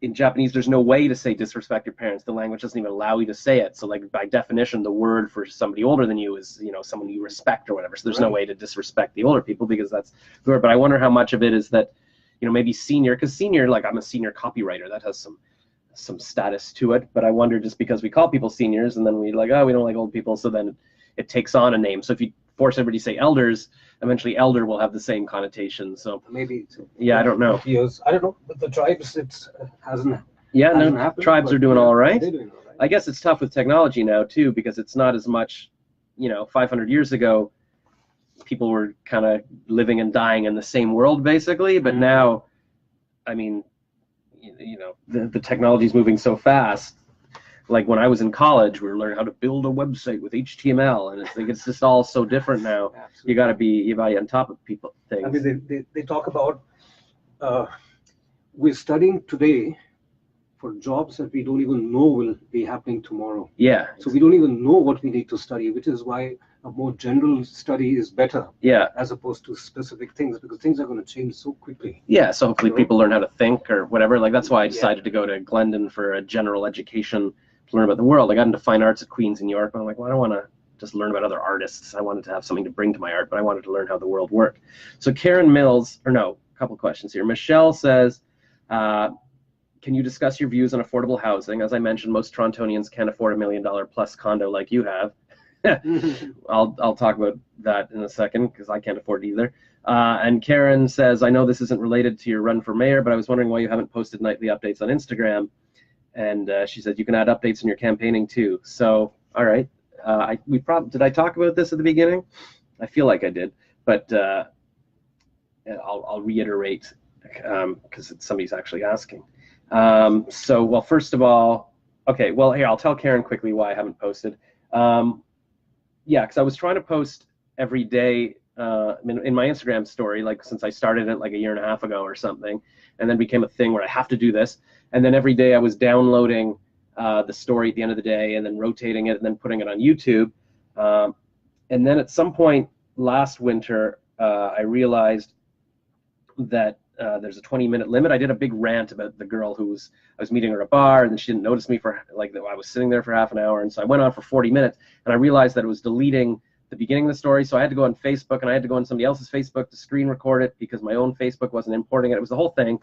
in Japanese, there's no way to say disrespect your parents. The language doesn't even allow you to say it. So like by definition, the word for somebody older than you is, someone you respect or whatever. So there's no way to disrespect the older people because that's the word. But I wonder how much of it is that, maybe senior, because senior, like I'm a senior copywriter, that has some status to it. But I wonder, just because we call people seniors and then we like, oh, we don't like old people, so then it takes on a name. So if you force everybody to say elders, eventually elder will have the same connotation. So maybe. Yeah, I don't know. Years. I don't know. But the tribes, it hasn't. Yeah, hasn't no, happened, tribes are doing all right. They're doing all right. I guess it's tough with technology now too, because it's not as much, 500 years ago, people were kind of living and dying in the same world basically, but now, I mean, the technology is moving so fast. Like when I was in college, we were learning how to build a website with HTML, and it's just all so different now. Absolutely. You got to be on top of things. I mean, they talk about we're studying today for jobs that we don't even know will be happening tomorrow. Yeah. So we don't even know what we need to study, which is why a more general study is better. Yeah. As opposed to specific things, because things are going to change so quickly. Yeah. So hopefully people learn how to think or whatever. Like that's why I decided to go to Glendon for a general education to learn about the world. I got into fine arts at Queen's in New York, and I'm like, well, I don't want to just learn about other artists. I wanted to have something to bring to my art, but I wanted to learn how the world worked. So Karen Mills, a couple of questions here. Michelle says, can you discuss your views on affordable housing? As I mentioned, most Torontonians can't afford $1 million plus condo like you have. I'll talk about that in a second because I can't afford it either. And Karen says, I know this isn't related to your run for mayor, but I was wondering why you haven't posted nightly updates on Instagram. And she said you can add updates in your campaigning too. So, all right. Did I talk about this at the beginning? I feel like I did, but I'll reiterate because somebody's actually asking. Well, first of all, okay, well, here, I'll tell Karen quickly why I haven't posted. Yeah, because I was trying to post every day in my Instagram story, like since I started it like a year and a half ago or something, and then became a thing where I have to do this. And then every day I was downloading the story at the end of the day and then rotating it and then putting it on YouTube. And then at some point last winter, I realized that there's a 20-minute limit. I did a big rant about the girl I was meeting her at a bar, and then she didn't notice me for I was sitting there for half an hour, and so I went on for 40 minutes, and I realized that it was deleting the beginning of the story, so I had to go on Facebook, and I had to go on somebody else's Facebook to screen record it because my own Facebook wasn't importing it. It was the whole thing,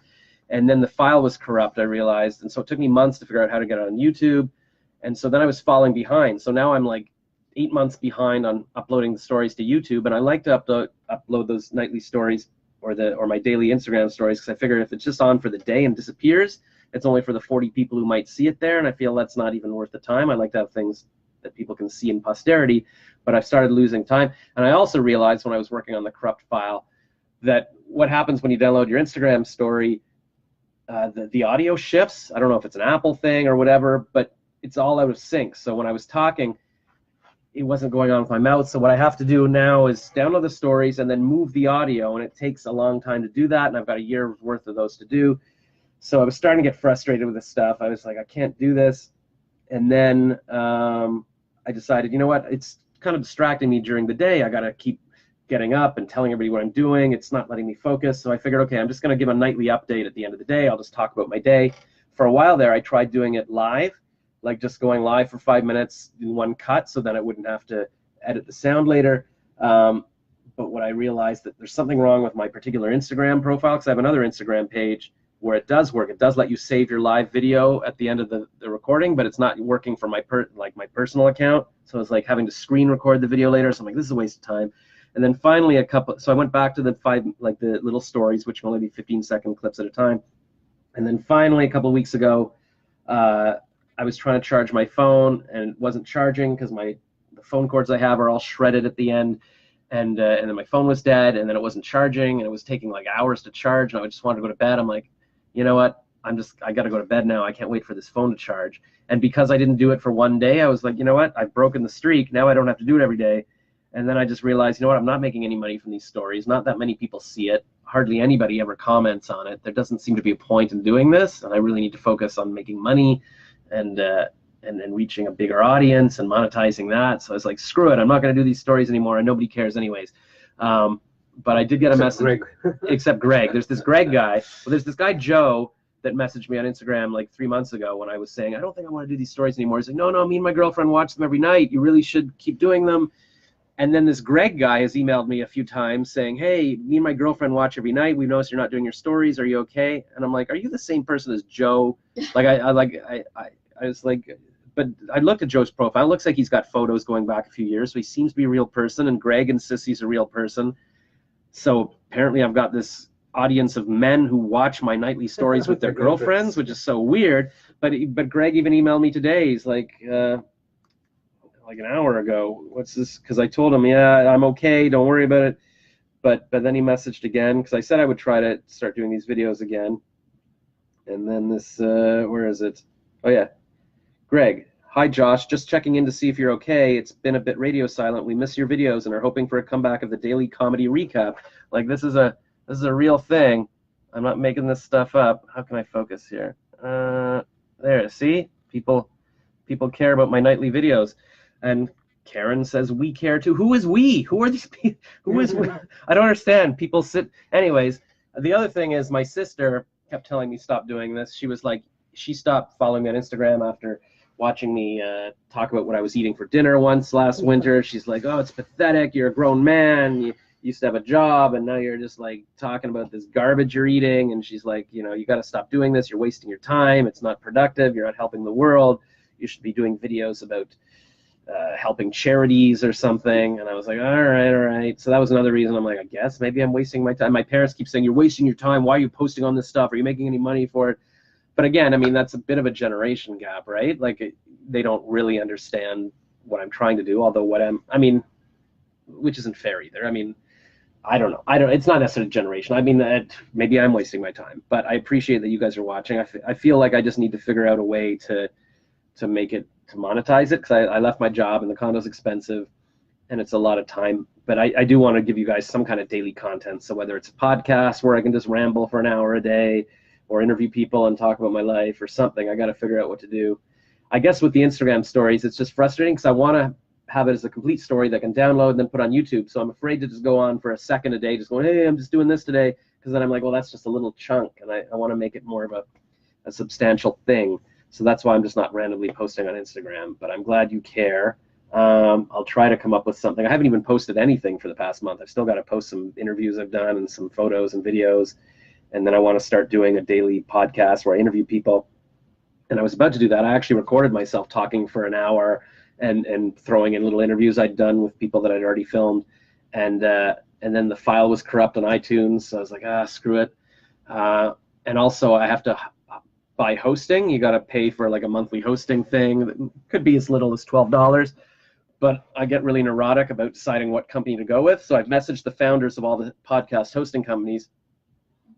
and then the file was corrupt, I realized, and so it took me months to figure out how to get it on YouTube, and so then I was falling behind. So now I'm like 8 months behind on uploading the stories to YouTube, and I like to upload those nightly stories or my daily Instagram stories, because I figure if it's just on for the day and disappears, it's only for the 40 people who might see it there, and I feel that's not even worth the time. I like to have things that people can see in posterity, but I've started losing time. And I also realized when I was working on the corrupt file that what happens when you download your Instagram story, the audio shifts. I don't know if it's an Apple thing or whatever, but it's all out of sync. So when I was talking, it wasn't going on with my mouth. So what I have to do now is download the stories and then move the audio, and it takes a long time to do that, and I've got a year's worth of those to do. So I was starting to get frustrated with this stuff. I was like, I can't do this. And then I decided, you know what, it's kind of distracting me during the day. I got to keep getting up and telling everybody what I'm doing. It's not letting me focus. So I figured, okay, I'm just going to give a nightly update at the end of the day. I'll just talk about my day. For a while there, I tried doing it live, like just going live for 5 minutes in one cut, so then I wouldn't have to edit the sound later. But what I realized that there's something wrong with my particular Instagram profile, because I have another Instagram page where it does work. It does let you save your live video at the end of the recording, but it's not working for my my personal account. So it's like having to screen record the video later. So I'm like, this is a waste of time. And then finally so I went back to the the little stories, which can only be 15-second clips at a time. And then finally, a couple of weeks ago, I was trying to charge my phone, and it wasn't charging because the phone cords I have are all shredded at the end. And then my phone was dead, and then it wasn't charging, and it was taking like hours to charge, and I just wanted to go to bed. I'm like, you know what? I got to go to bed now. I can't wait for this phone to charge. And because I didn't do it for one day, I was like, you know what? I've broken the streak. Now I don't have to do it every day. And then I just realized, you know what? I'm not making any money from these stories. Not that many people see it. Hardly anybody ever comments on it. There doesn't seem to be a point in doing this, and I really need to focus on making money and reaching a bigger audience and monetizing that. So I was like, screw it. I'm not going to do these stories anymore, and nobody cares anyways. But I did get a message. Greg. Except Greg. There's this Greg guy. Well, there's this guy, Joe, that messaged me on Instagram like 3 months ago when I was saying, I don't think I want to do these stories anymore. He's like, no, me and my girlfriend watch them every night. You really should keep doing them. And then this Greg guy has emailed me a few times saying, hey, me and my girlfriend watch every night. We've noticed you're not doing your stories. Are you okay? And I'm like, are you the same person as Joe? Like, I was like, but I looked at Joe's profile. It looks like he's got photos going back a few years, so he seems to be a real person. And Greg insists he's a real person. So apparently I've got this audience of men who watch my nightly stories with their girlfriends, which is so weird. But Greg even emailed me today. He's like an hour ago. What's this? Because I told him, yeah, I'm okay. Don't worry about it. But then he messaged again because I said I would try to start doing these videos again. And then this, where is it? Oh yeah, Greg. Hi Josh, just checking in to see if you're okay. It's been a bit radio silent. We miss your videos and are hoping for a comeback of the daily comedy recap. Like this is a real thing. I'm not making this stuff up. How can I focus here? There, see? People care about my nightly videos. And Karen says we care too. Who is we? Who are these people? Who is we? I don't understand. People sit. Anyways, the other thing is my sister kept telling me stop doing this. She was like, she stopped following me on Instagram after watching me talk about what I was eating for dinner once last winter. She's like, oh, it's pathetic. You're a grown man. You used to have a job, and now you're just like talking about this garbage you're eating. And she's like, you know, you got to stop doing this. You're wasting your time. It's not productive. You're not helping the world. You should be doing videos about helping charities or something. And I was like, all right. So that was another reason. I'm like, I guess maybe I'm wasting my time. My parents keep saying, you're wasting your time. Why are you posting on this stuff? Are you making any money for it? But again, I mean, that's a bit of a generation gap, right? Like they don't really understand what I'm trying to do. Although which isn't fair either. I mean, I don't know. It's not necessarily generation. I mean, maybe I'm wasting my time, but I appreciate that you guys are watching. I feel like I just need to figure out a way to make it, to monetize it, because I left my job and the condo's expensive and it's a lot of time. But I do want to give you guys some kind of daily content. So whether it's a podcast where I can just ramble for an hour a day or interview people and talk about my life or something, I got to figure out what to do. I guess with the Instagram stories, it's just frustrating because I want to have it as a complete story that I can download and then put on YouTube. So I'm afraid to just go on for a second a day, just going, hey, I'm just doing this today. Because then I'm like, well, that's just a little chunk. And I want to make it more of a substantial thing. So that's why I'm just not randomly posting on Instagram. But I'm glad you care. I'll try to come up with something. I haven't even posted anything for the past month. I've still got to post some interviews I've done and some photos and videos. And then I want to start doing a daily podcast where I interview people. And I was about to do that. I actually recorded myself talking for an hour and throwing in little interviews I'd done with people that I'd already filmed. And then the file was corrupt on iTunes. So I was like, screw it. And also I have to buy hosting. You got to pay for like a monthly hosting thing. That could be as little as $12. But I get really neurotic about deciding what company to go with. So I've messaged the founders of all the podcast hosting companies.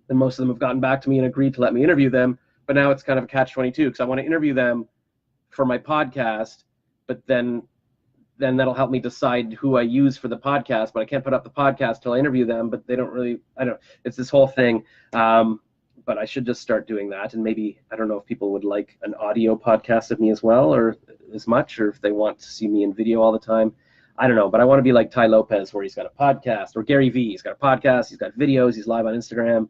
and most of them have gotten back to me and agreed to let me interview them. But now it's kind of a catch-22 because I want to interview them for my podcast, but then that'll help me decide who I use for the podcast. But I can't put up the podcast till I interview them. But they don't really. I don't. It's this whole thing. But I should just start doing that, and maybe I don't know if people would like an audio podcast of me as well, or as much, or if they want to see me in video all the time. I don't know, but I want to be like Tai Lopez, where he's got a podcast, or Gary Vee, he's got a podcast, he's got videos, he's live on Instagram.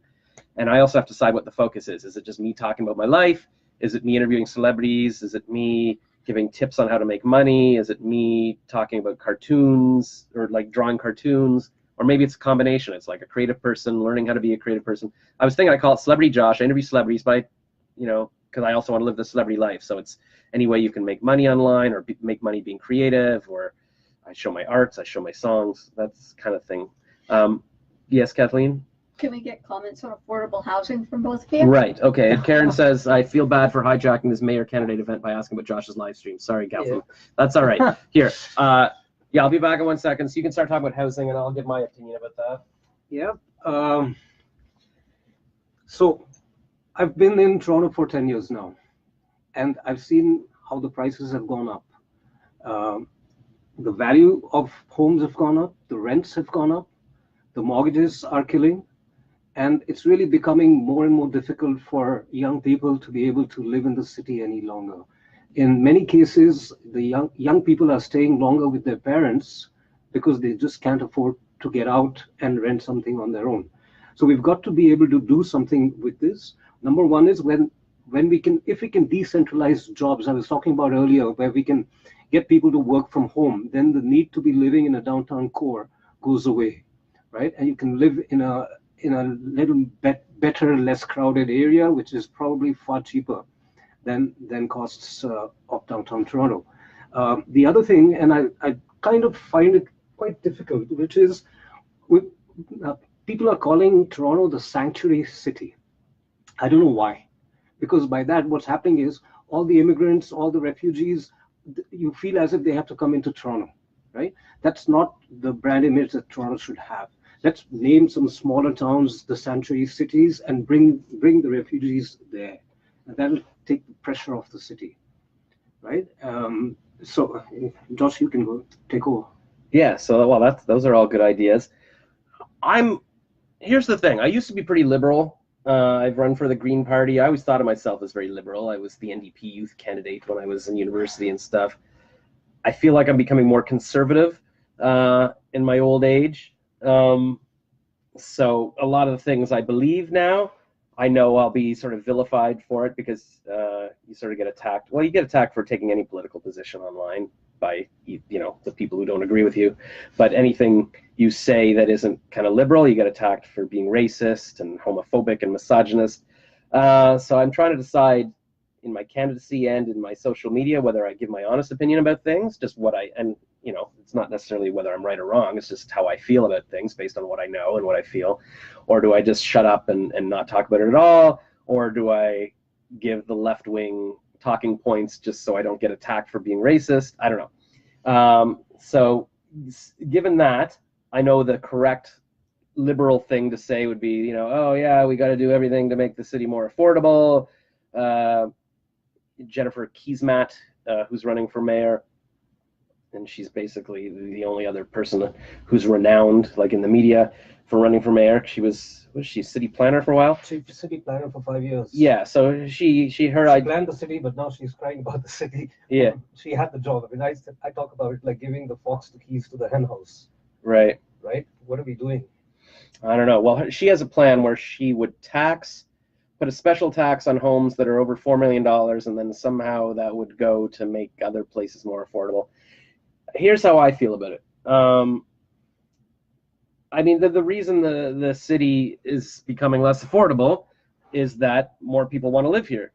And I also have to decide what the focus is. Is it just me talking about my life? Is it me interviewing celebrities? Is it me giving tips on how to make money? Is it me talking about cartoons or like drawing cartoons? Or maybe it's a combination. It's like a creative person learning how to be a creative person. I was thinking I call it Celebrity Josh. I interview celebrities, but because I also want to live the celebrity life. So it's any way you can make money online or make money being creative, or I show my arts, I show my songs, that's kind of thing. Yes, Kathleen? Can we get comments on affordable housing from both of you? Right, okay. And Karen says, I feel bad for hijacking this mayor candidate event by asking about Josh's live stream. Sorry, Kathleen. Yeah. That's all right. Here, yeah, I'll be back in 1 second. So you can start talking about housing and I'll give my opinion about that. Yeah. So I've been in Toronto for 10 years now, and I've seen how the prices have gone up. The value of homes have gone up, the rents have gone up, the mortgages are killing, and it's really becoming more and more difficult for young people to be able to live in the city any longer. In many cases, the young people are staying longer with their parents because they just can't afford to get out and rent something on their own. So we've got to be able to do something with this. Number one is when we can, if we can decentralize jobs, I was talking about earlier, where we can get people to work from home, then the need to be living in a downtown core goes away, right? And you can live in a little better, less crowded area, which is probably far cheaper than costs of downtown Toronto. The other thing, and I kind of find it quite difficult, which is people are calling Toronto the sanctuary city. I don't know why, because by that what's happening is all the immigrants, all the refugees, you feel as if they have to come into Toronto, right? That's not the brand image that Toronto should have. Let's name some smaller towns the sanctuary cities and bring the refugees there. And that'll take the pressure off the city, right? So, Josh, you can go take over. Yeah. So, well, those are all good ideas. Here's the thing. I used to be pretty liberal. I've run for the Green Party. I always thought of myself as very liberal. I was the NDP youth candidate when I was in university and stuff. I feel like I'm becoming more conservative in my old age. So a lot of the things I believe now, I know I'll be sort of vilified for it because you sort of get attacked. Well, you get attacked for taking any political position online by the people who don't agree with you. But anything you say that isn't kind of liberal, you get attacked for being racist and homophobic and misogynist. So I'm trying to decide in my candidacy and in my social media whether I give my honest opinion about things, just what it's not necessarily whether I'm right or wrong, it's just how I feel about things based on what I know and what I feel. Or do I just shut up and not talk about it at all? Or do I give the left-wing talking points just so I don't get attacked for being racist? I don't know. So given that, I know the correct liberal thing to say would be, oh yeah, we got to do everything to make the city more affordable. Jennifer Keesmaat, who's running for mayor, and she's basically the only other person who's renowned, like in the media, for running for mayor. Was she city planner for a while? She was city planner for 5 years. Yeah, so she planned the city, but now she's crying about the city. Yeah. She had the job. I mean, I talk about it like giving the fox the keys to the hen house. Right. Right? What are we doing? I don't know. Well, she has a plan where she would put a special tax on homes that are over $4 million, and then somehow that would go to make other places more affordable. Here's how I feel about it. I mean, the reason the city is becoming less affordable is that more people want to live here.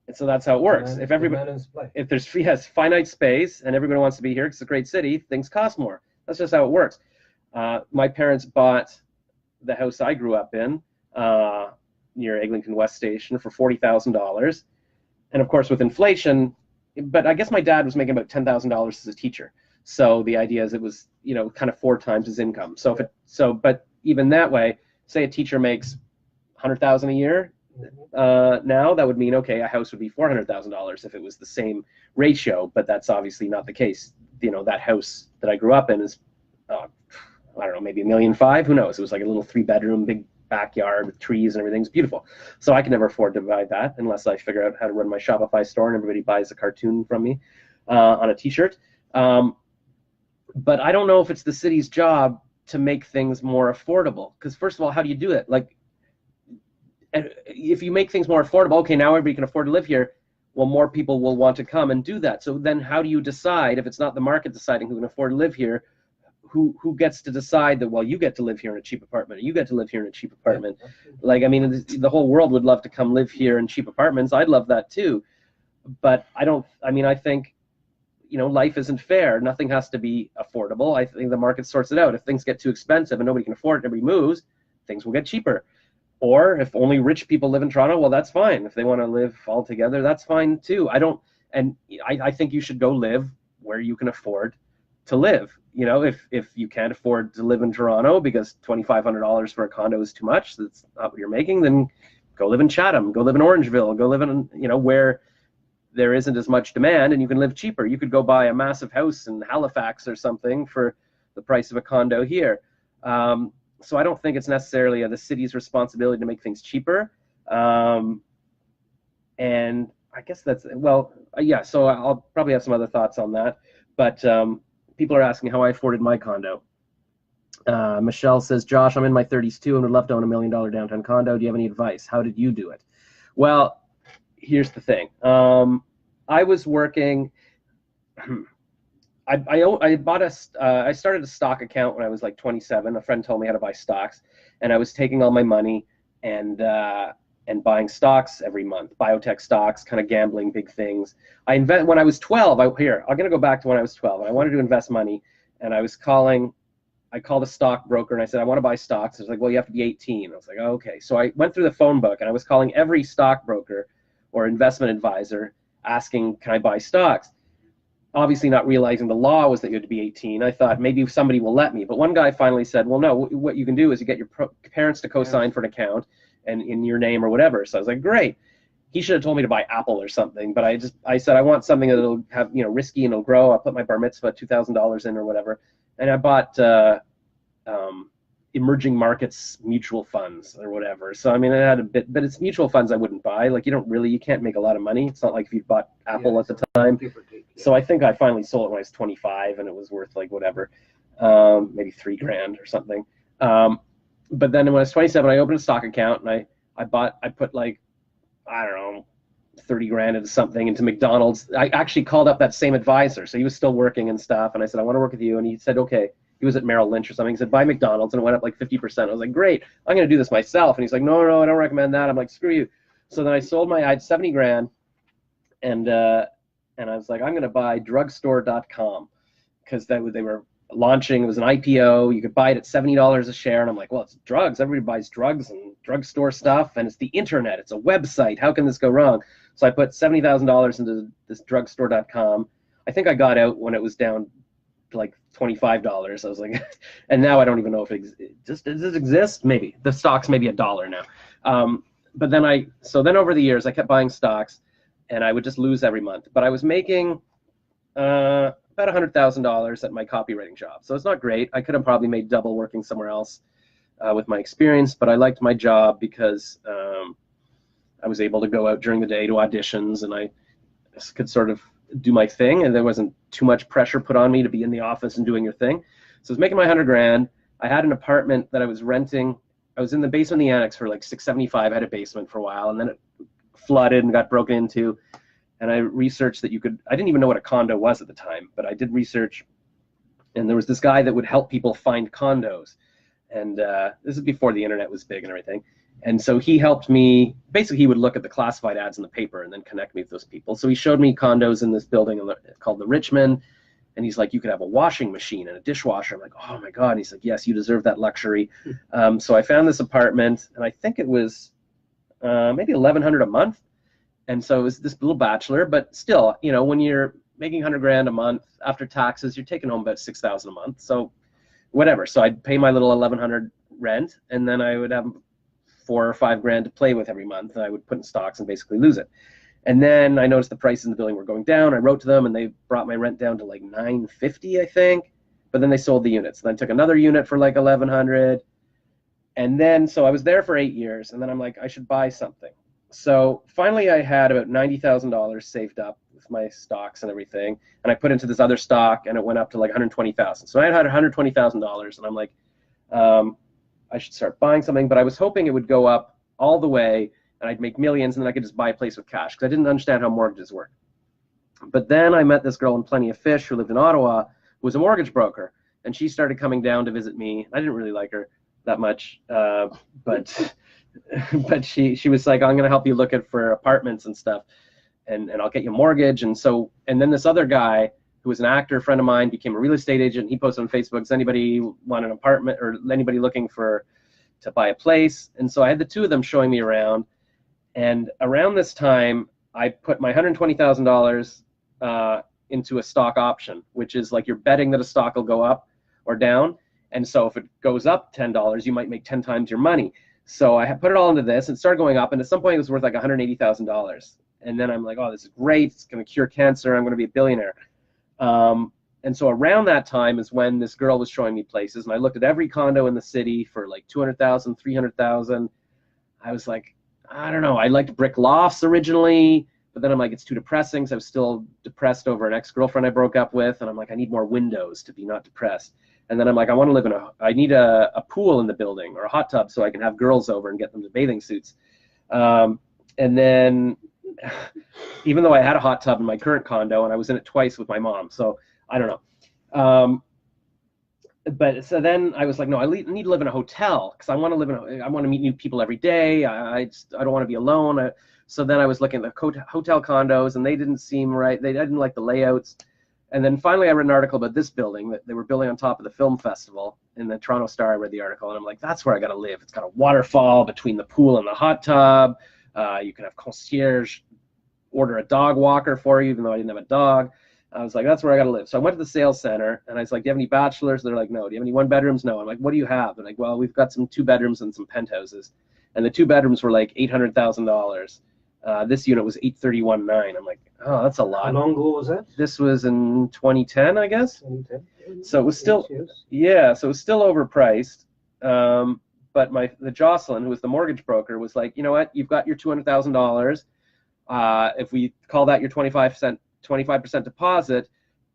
And so that's how it works. If there's finite space and everybody wants to be here because it's a great city, things cost more. That's just how it works. My parents bought the house I grew up in near Eglinton West Station for $40,000. And of course, with inflation, but I guess my dad was making about $10,000 as a teacher. So the idea is it was, kind of 4 times his income. But even that way, say a teacher makes $100,000 a year. Now that would mean, okay, a house would be $400,000 if it was the same ratio, but that's obviously not the case. You know, that house that I grew up in is, I don't know, maybe $1.5 million. Who knows? It was like a little 3-bedroom, big backyard with trees and everything's beautiful. So I can never afford to buy that unless I figure out how to run my Shopify store and everybody buys a cartoon from me on a t-shirt. But I don't know if it's the city's job to make things more affordable. Because first of all, how do you do it? Like, if you make things more affordable, okay, now everybody can afford to live here, well, more people will want to come and do that. So then how do you decide, if it's not the market deciding who can afford to live here, who gets to decide that, well, you get to live here in a cheap apartment, or you get to live here in a cheap apartment? Like, I mean, the whole world would love to come live here in cheap apartments. I'd love that too. But I think, you know, life isn't fair. Nothing has to be affordable. I think the market sorts it out. If things get too expensive and nobody can afford it, everybody moves, things will get cheaper. Or if only rich people live in Toronto, well, that's fine. If they want to live all together, that's fine too. I think you should go live where you can afford to live. You know, if you can't afford to live in Toronto because $2,500 for a condo is too much, that's not what you're making, then go live in Chatham, go live in Orangeville, go live in, you know, where there isn't as much demand and you can live cheaper. You could go buy a massive house in Halifax or something for the price of a condo here. So I don't think it's necessarily the city's responsibility to make things cheaper. And I guess that's, well, yeah, so I'll probably have some other thoughts on that. But people are asking how I afforded my condo. Michelle says, Josh, I'm in my 30s too and would love to own $1 million downtown condo. Do you have any advice? How did you do it? Well, here's the thing. I was working. I started a stock account when I was like 27. A friend told me how to buy stocks, and I was taking all my money and buying stocks every month, biotech stocks, kind of gambling, big things. When I was 12. I'm gonna go back to when I was 12, and I wanted to invest money, and I called a stockbroker and I said, I want to buy stocks. It was like, well, you have to be 18. I was like, oh, okay. So I went through the phone book and I was calling every stockbroker or investment advisor asking, can I buy stocks? Obviously not realizing the law was that you had to be 18. I thought maybe somebody will let me. But one guy finally said, well, no, what you can do is you get your parents to co-sign for an account and in your name or whatever. So I was like, great. He should have told me to buy Apple or something. But I said, I want something that'll have, you know, risky and it'll grow. I'll put my bar mitzvah $2,000 in or whatever. And I bought emerging markets mutual funds or whatever. So I mean, I had a bit, but it's mutual funds I wouldn't buy. Like you can't make a lot of money. It's not like if you bought Apple at the time. So I think I finally sold it when I was 25 and it was worth like whatever, maybe $3,000 or something. But then when I was 27, I opened a stock account and I put like, I don't know, $30,000 into something, into McDonald's. I actually called up that same advisor. So he was still working and stuff. And I said, I want to work with you. And he said, okay. He was at Merrill Lynch or something. He said, buy McDonald's. And it went up like 50%. I was like, great. I'm going to do this myself. And he's like, no, I don't recommend that. I'm like, screw you. So then I had $70,000. And I was like, I'm going to buy drugstore.com because they were launching. It was an IPO. You could buy it at $70 a share. And I'm like, well, it's drugs. Everybody buys drugs and drugstore stuff. And it's the internet. It's a website. How can this go wrong? So I put $70,000 into this drugstore.com. I think I got out when it was down to like $25. I was like, and now I don't even know if does it exist? Maybe. The stock's maybe $1 now. But then then over the years, I kept buying stocks and I would just lose every month. But I was making about $100,000 at my copywriting job. So it's not great. I could have probably made double working somewhere else with my experience, but I liked my job because I was able to go out during the day to auditions and I could sort of do my thing and there wasn't too much pressure put on me to be in the office and doing your thing. So I was making my $100,000. I had an apartment that I was renting. I was in the basement of the annex for like $675. I had a basement for a while and then it flooded and got broken into. And I researched that I didn't even know what a condo was at the time, but I did research and there was this guy that would help people find condos. And this is before the internet was big and everything. And so he helped me, basically he would look at the classified ads in the paper and then connect me with those people. So he showed me condos in this building called the Richmond. And he's like, you could have a washing machine and a dishwasher. I'm like, oh my God. And he's like, yes, you deserve that luxury. So I found this apartment and I think it was maybe $1,100 a month. And so it was this little bachelor, but still, you know, when you're making $100,000 a month after taxes, you're taking home about $6,000 a month. So whatever. So I'd pay my little $1,100 rent and then I would have $4 or $5 to play with every month. I would put in stocks and basically lose it. And then I noticed the prices in the building were going down. I wrote to them and they brought my rent down to like $950, I think. But then they sold the units. And I took another unit for like $1,100. And then, so I was there for 8 years. And then I'm like, I should buy something. So finally I had about $90,000 saved up with my stocks and everything. And I put into this other stock and it went up to like $120,000. So I had $120,000 and I'm like, I should start buying something. But I was hoping it would go up all the way and I'd make millions and then I could just buy a place with cash because I didn't understand how mortgages work. But then I met this girl in Plenty of Fish who lived in Ottawa, who was a mortgage broker. And she started coming down to visit me. I didn't really like her that much, but she was like, I'm going to help you look at for apartments and stuff, and I'll get you a mortgage. And then this other guy who was an actor friend of mine became a real estate agent. He posted on Facebook, does anybody want an apartment or anybody looking to buy a place? And so I had the two of them showing me around. And around this time, I put my $120,000 into a stock option, which is like you're betting that a stock will go up or down. And so if it goes up $10, you might make 10 times your money. So I put it all into this and started going up. And at some point, it was worth like $180,000. And then I'm like, oh, this is great. It's going to cure cancer. I'm going to be a billionaire. And so around that time is when this girl was showing me places. And I looked at every condo in the city for like $200,000, $300,000. I was like, I don't know. I liked brick lofts originally. But then I'm like, it's too depressing. So I was still depressed over an ex-girlfriend I broke up with. And I'm like, I need more windows to be not depressed. And then I'm like, I need a pool in the building or a hot tub so I can have girls over and get them to bathing suits. And then even though I had a hot tub in my current condo and I was in it twice with my mom, so I don't know. But so then I was like, no, I need to live in a hotel because I want to meet new people every day. I don't want to be alone. So then I was looking at the hotel condos and they didn't seem right. I didn't like the layouts. And then finally I read an article about this building that they were building on top of the film festival. In the Toronto Star, I read the article and I'm like, that's where I got to live. It's got a waterfall between the pool and the hot tub. You can have concierge order a dog walker for you, even though I didn't have a dog. I was like, that's where I got to live. So I went to the sales center and I was like, do you have any bachelors? They're like, no. Do you have any one bedrooms? No. I'm like, what do you have? They're like, well, we've got some 2 bedrooms and some penthouses. And the 2 bedrooms were like $800,000. This unit was $831,900. I'm like, oh, that's a lot. How long ago was that? This was in 2010, I guess. 2010. So it was still, yeah, so it was still overpriced. But the Jocelyn, who was the mortgage broker, was like, you know what? You've got your $200,000. If we call that your 25% deposit,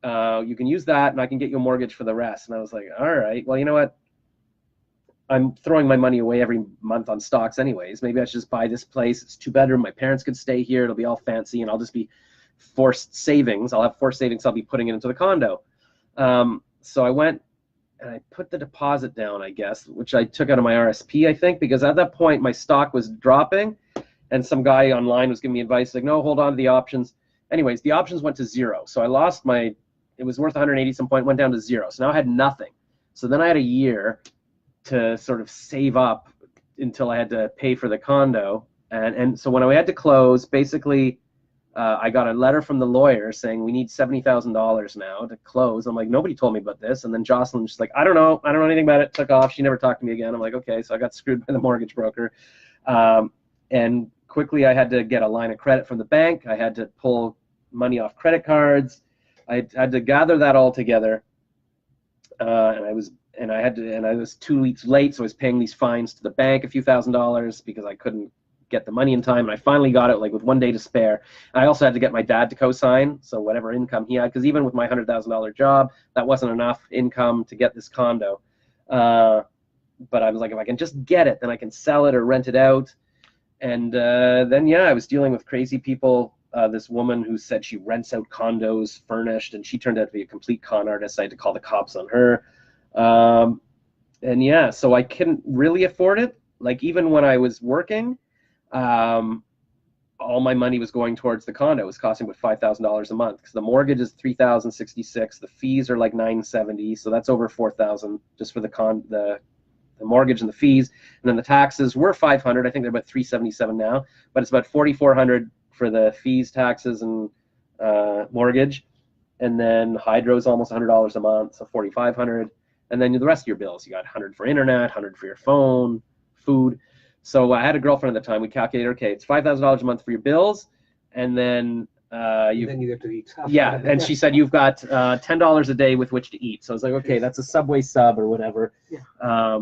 you can use that, and I can get you a mortgage for the rest. And I was like, all right, well, you know what? I'm throwing my money away every month on stocks anyways. Maybe I should just buy this place. It's 2-bedroom. My parents could stay here. It'll be all fancy, and I'll just be forced savings. I'll have forced savings. I'll be putting it into the condo. So I went and I put the deposit down, I guess, which I took out of my RSP, I think, because at that point my stock was dropping, and some guy online was giving me advice like, no, hold on to the options. Anyways, the options went to 0. So I lost it was worth 180 some point, went down to 0. So now I had nothing. So then I had a year to sort of save up until I had to pay for the condo. And so when I had to close, basically, I got a letter from the lawyer saying we need $70,000 now to close. I'm like, nobody told me about this. And then Jocelyn's just like, I don't know anything about it. Took off. She never talked to me again. I'm like, okay. So I got screwed by the mortgage broker. And quickly I had to get a line of credit from the bank. I had to pull money off credit cards. I had to gather that all together. And I was 2 weeks late, so I was paying these fines to the bank, a few $1,000s, because I couldn't get the money in time. And I finally got it, like with 1 day to spare. And I also had to get my dad to co-sign, so whatever income he had, because even with my $100,000 job, that wasn't enough income to get this condo. But I was like, if I can just get it, then I can sell it or rent it out. And then, yeah, I was dealing with crazy people. This woman who said she rents out condos furnished, and she turned out to be a complete con artist. I had to call the cops on her. And yeah, so I couldn't really afford it. Like, even when I was working, all my money was going towards the condo. It was costing about $5,000 a month because the mortgage is $3,066. The fees are like $970, so that's over $4,000 just for the mortgage and the fees. And then the taxes were $500. I think they're about $377 now, but it's about $4,400 for the fees, taxes, and mortgage. And then hydro's almost $100 a month, so $4,500. And then the rest of your bills, you got $100 for internet, $100 for your phone, food. So I had a girlfriend at the time. We calculated, okay, it's $5,000 a month for your bills, and then then you have to eat. yeah, and she said you've got $10 a day with which to eat. So I was like, okay, that's a Subway sub or whatever. Yeah.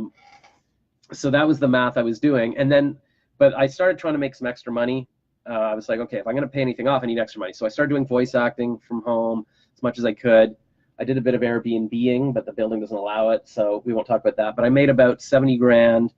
So that was the math I was doing, and then, but I started trying to make some extra money. I was like, okay, if I'm going to pay anything off, I need extra money. So I started doing voice acting from home as much as I could. I did a bit of Airbnb-ing, but the building doesn't allow it, so we won't talk about that. But I made about 70 grand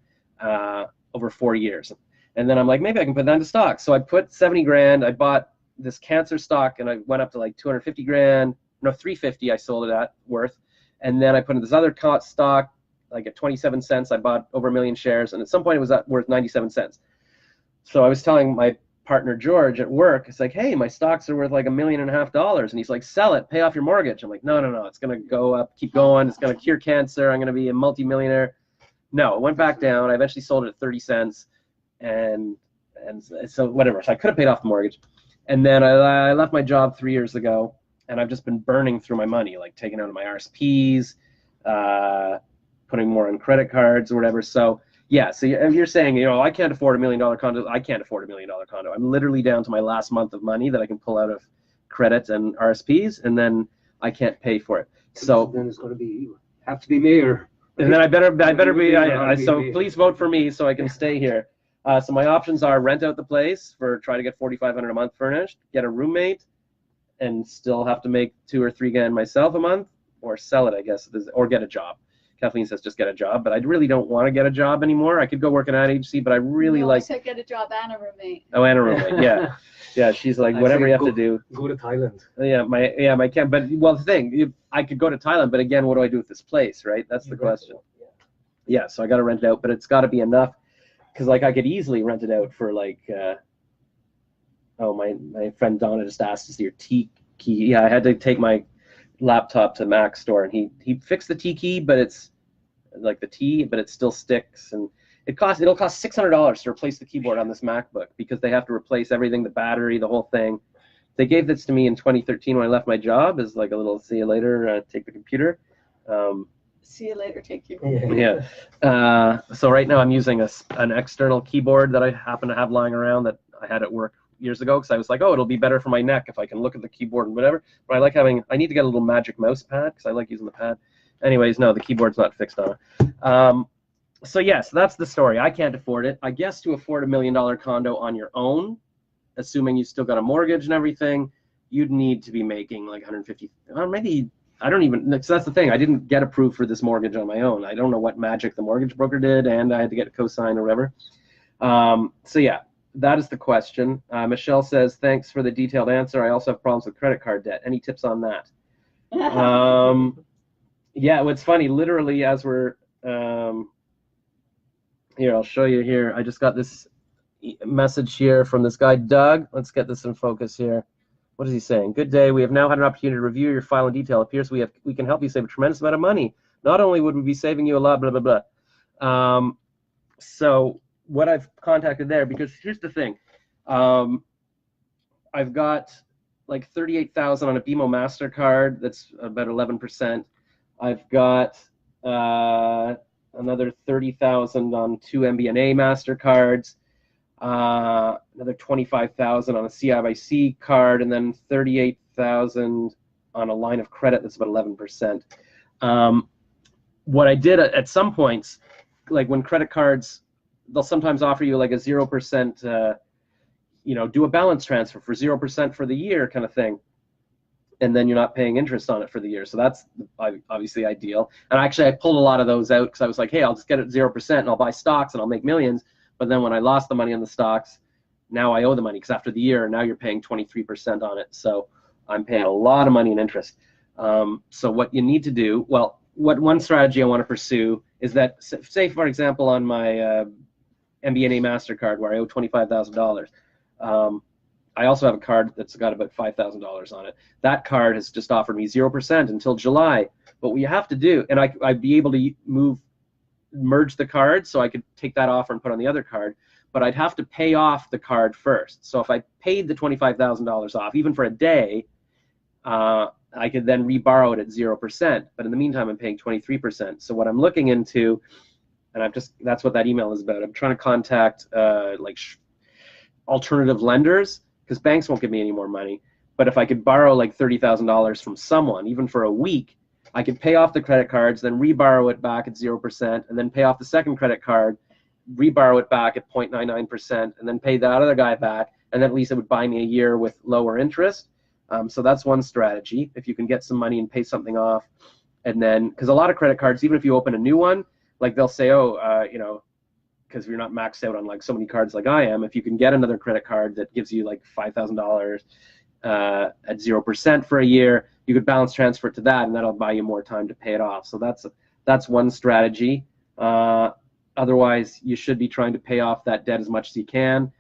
over 4 years. And then I'm like, maybe I can put that into stock. So I put 70 grand. I bought this cancer stock, and I went up to like 250 grand. No, 350 I sold it at worth. And then I put in this other stock, like at 27 cents. I bought over 1 million shares, and at some point it was worth 97 cents. So I was telling my partner George at work, it's like, hey, my stocks are worth like $1.5 million, and he's like, sell it, pay off your mortgage. I'm like, no, it's gonna go up, keep going, it's gonna cure cancer, I'm gonna be a multimillionaire. No, it went back down. I eventually sold it at 30 cents, and so whatever. So I could have paid off the mortgage, and then I left my job 3 years ago, and I've just been burning through my money, like taking out of my RSPs, putting more on credit cards or whatever. So yeah, so you're saying, I can't afford $1 million condo. I can't afford $1 million condo. I'm literally down to my last month of money that I can pull out of credit and RSPs, and then I can't pay for it. So then it's going to be, have to be mayor. Right? And then I better be. So please vote for me so I can stay here. So my options are rent out the place for try to get $4,500 a month furnished, get a roommate, and still have to make 2 or 3 grand myself a month, or sell it, I guess, or get a job. Kathleen says just get a job, but I really don't want to get a job anymore. I could go work in an ad agency, but I really like. I said get a job and a roommate. Oh, and a roommate, yeah, yeah. She's like, whatever you have to do. Go to Thailand. Yeah, my camp. But well, the thing, I could go to Thailand, but again, what do I do with this place, right? That's the question. Yeah, so I got to rent it out, but it's got to be enough, because like I could easily rent it out for like. My friend Donna just asked, is your T key? Yeah, I had to take my laptop to Mac store, and he fixed the T key, but it's like the T, but it still sticks, and it'll cost $600 to replace the keyboard on this MacBook, because they have to replace everything, the battery, the whole thing. They gave this to me in 2013 when I left my job as like a little see you later, take the computer. See you later, take your yeah. So right now I'm using an external keyboard that I happen to have lying around that I had at work years ago, because I was like, oh, it'll be better for my neck if I can look at the keyboard and whatever. But I need to get a little magic mouse pad, because I like using the pad. Anyways, no, the keyboard's not fixed on it. So yes, that's the story. I can't afford it. I guess to afford $1 million condo on your own, assuming you still got a mortgage and everything, you'd need to be making like 150, or maybe, I don't even, so that's the thing. I didn't get approved for this mortgage on my own. I don't know what magic the mortgage broker did, and I had to get a cosign or whatever. So yeah. That is the question. Michelle says, thanks for the detailed answer. I also have problems with credit card debt. Any tips on that? Yeah, what's funny, literally as we're, here, I'll show you here. I just got this message here from this guy, Doug. Let's get this in focus here. What is he saying? Good day. We have now had an opportunity to review your file in detail. It appears we can help you save a tremendous amount of money. Not only would we be saving you a lot, blah, blah, blah. So what I've contacted there, because here's the thing, I've got like 38,000 on a BMO MasterCard. That's about 11%. I've got another 30,000 on 2 MBNA MasterCards, another 25,000 on a CIBC card, and then 38,000 on a line of credit that's about 11%. What I did at some points, like when credit cards, they'll sometimes offer you like a 0%, do a balance transfer for 0% for the year kind of thing. And then you're not paying interest on it for the year. So that's obviously ideal. And actually I pulled a lot of those out, because I was like, hey, I'll just get it 0% and I'll buy stocks and I'll make millions. But then when I lost the money on the stocks, now I owe the money, because after the year, now you're paying 23% on it. So I'm paying a lot of money in interest. So what you need to do, well, one strategy I want to pursue is that, say, for example, on my MBNA MasterCard where I owe $25,000. I also have a card that's got about $5,000 on it. That card has just offered me 0% until July. But what you have to do, and I'd be able to merge the cards, so I could take that offer and put on the other card, but I'd have to pay off the card first. So if I paid the $25,000 off, even for a day, I could then reborrow it at 0%. But in the meantime, I'm paying 23%. So what I'm looking into and that's what that email is about. I'm trying to contact like alternative lenders, because banks won't give me any more money. But if I could borrow like $30,000 from someone, even for a week, I could pay off the credit cards, then reborrow it back at 0%, and then pay off the second credit card, reborrow it back at 0.99%, and then pay that other guy back, and then at least it would buy me a year with lower interest. So that's one strategy. If you can get some money and pay something off, and then, because a lot of credit cards, even if you open a new one, like they'll say, oh, you know, because you're not maxed out on like so many cards like I am, if you can get another credit card that gives you like $5,000 at 0% for a year, you could balance transfer it to that, and that'll buy you more time to pay it off. So that's one strategy. Otherwise, you should be trying to pay off that debt as much as you can,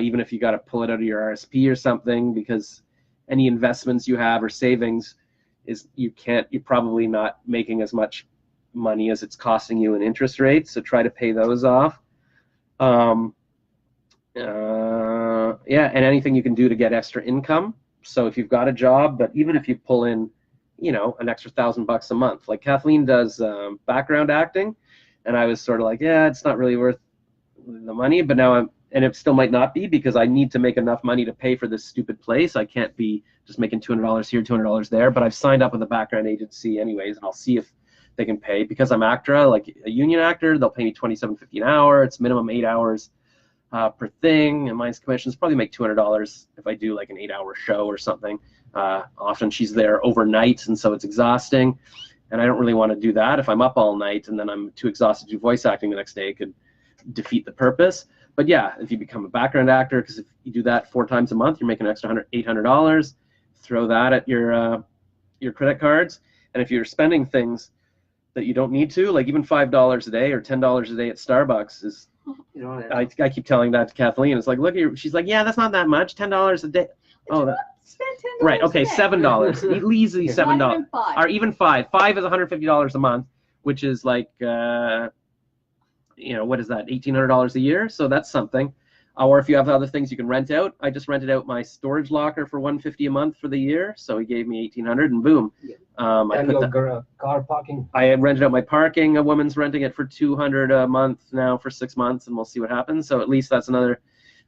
even if you got to pull it out of your RSP or something, because any investments you have or savings you're probably not making as much money as it's costing you in interest rates. So try to pay those off. Yeah, and anything you can do to get extra income. So if you've got a job, but even if you pull in, you know, an extra $1,000 a month, like Kathleen does background acting, and I was sort of like, yeah, it's not really worth the money, but now and it still might not be, because I need to make enough money to pay for this stupid place. I can't be just making $200 here, $200 there, but I've signed up with a background agency anyways, and I'll see if they can pay, because I'm ACTRA, like a union actor. They'll pay me $27.50 an hour. It's minimum 8 hours per thing, and my commissions probably make $200 if I do like an 8-hour show or something. Often she's there overnight, and so it's exhausting, and I don't really want to do that. If I'm up all night and then I'm too exhausted to do voice acting the next day, it could defeat the purpose. But yeah, if you become a background actor, because if you do that 4 times a month, you're making an extra $800. Throw that at your credit cards, and if you're spending things that you don't need to, like even $5 a day or $10 a day at Starbucks is, you know, I keep telling that to Kathleen. It's like, look, she's like, yeah, that's not that much, $10 a day. Oh, spend $10 right, okay, a day. $7, easily $7, Not even $5. or even $5. $5 is $150 a month, which is like, you know, what is that, $1,800 a year? So that's something. Or if you have other things you can rent out. I just rented out my storage locker for $150 a month for the year, so he gave me $1,800, and boom. Yeah. And your car parking. I rented out my parking. A woman's renting it for $200 a month now for 6 months, and we'll see what happens. So at least that's another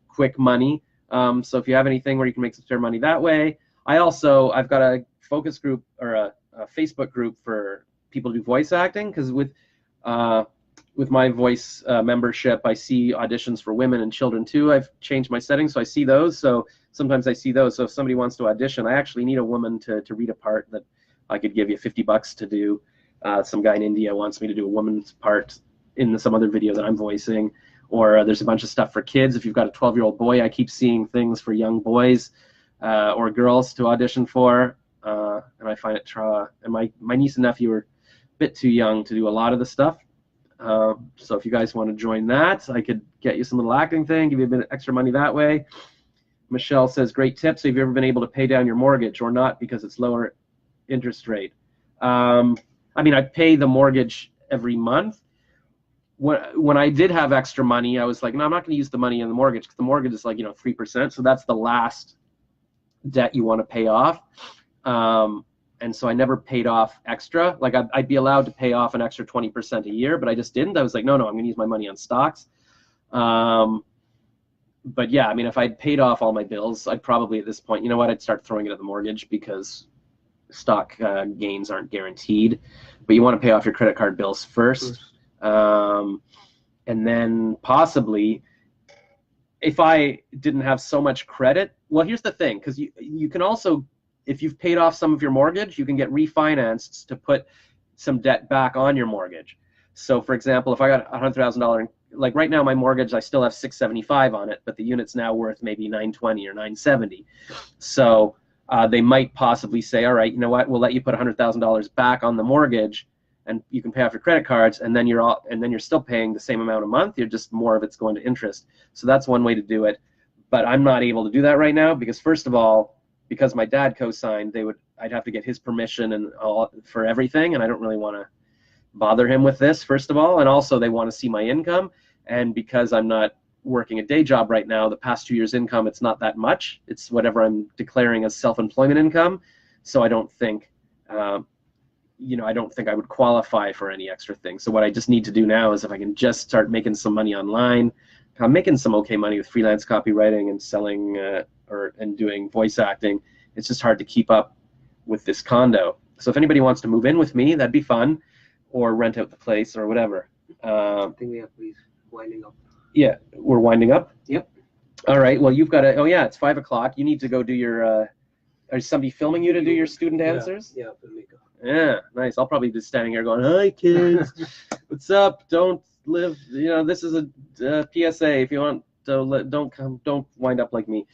quick money. So if you have anything where you can make some spare money that way. I've got a focus group, or a Facebook group for people to do voice acting, because with my voice membership, I see auditions for women and children too. I've changed my settings, so I see those. So sometimes I see those. So if somebody wants to audition, I actually need a woman to read a part that I could give you $50 to do. Some guy in India wants me to do a woman's part in some other video that I'm voicing. Or there's a bunch of stuff for kids. If you've got a 12-year-old boy, I keep seeing things for young boys or girls to audition for. And I find it, and my niece and nephew are a bit too young to do a lot of the stuff. So if you guys want to join that, I could get you some little acting thing, give you a bit of extra money that way. Michelle says, great tip. So have you ever been able to pay down your mortgage or not because it's lower interest rate? I mean, I pay the mortgage every month. When I did have extra money, I was like, no, I'm not going to use the money in the mortgage, because the mortgage is like, 3%. So that's the last debt you want to pay off. And so I never paid off extra. Like I'd be allowed to pay off an extra 20% a year, but I just didn't. I was like, no, I'm going to use my money on stocks. But yeah, I mean, if I'd paid off all my bills, I'd probably at this point, you know what, I'd start throwing it at the mortgage, because stock gains aren't guaranteed. But you want to pay off your credit card bills first. And then possibly, if I didn't have so much credit, well, here's the thing, because you can also, if you've paid off some of your mortgage, you can get refinanced to put some debt back on your mortgage. So for example, if I got $100,000, like right now my mortgage, I still have $675 on it, but the unit's now worth maybe $920 or $970. So they might possibly say, all right, you know what, we'll let you put $100,000 back on the mortgage, and you can pay off your credit cards, and then you're still paying the same amount a month. You're just, more of it's going to interest. So that's one way to do it. But I'm not able to do that right now, because first of all, because my dad co-signed, I'd have to get his permission and all for everything, and I don't really want to bother him with this, first of all. And also they want to see my income, and because I'm not working a day job right now, the past 2 years' income, it's not that much. It's whatever I'm declaring as self-employment income. So I don't think I don't think I would qualify for any extra things. So what I just need to do now is if I can just start making some money online. I'm making some okay money with freelance copywriting and selling and doing voice acting. It's just hard to keep up with this condo. So if anybody wants to move in with me, that'd be fun, or rent out the place or whatever. I think we have to be winding up. Yeah, we're winding up. Yep. All right. Well, you've got to. Oh yeah, it's 5 o'clock. You need to go do your. Is somebody filming you to do your student answers? Yeah, filmmaker. Yeah, nice. I'll probably be standing here going, "Hi kids, what's up? Don't live. This is a PSA. If you want to, don't wind up like me."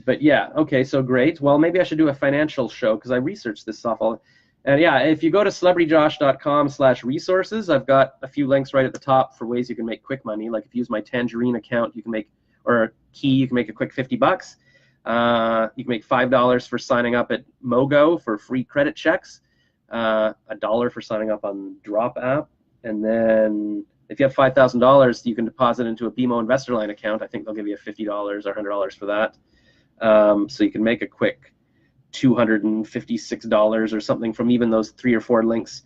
But yeah, okay, so great. Well, maybe I should do a financial show because I researched this softball. And yeah, if you go to celebrityjosh.com/resources, I've got a few links right at the top for ways you can make quick money. Like if you use my Tangerine account, you can make, or Key, you can make a quick $50. You can make $5 for signing up at Mogo for free credit checks, $1 for signing up on Drop app, and then if you have $5,000, you can deposit into a BMO Investor Line account. I think they'll give you $50 or $100 for that. So you can make a quick $256 or something from even those 3 or 4 links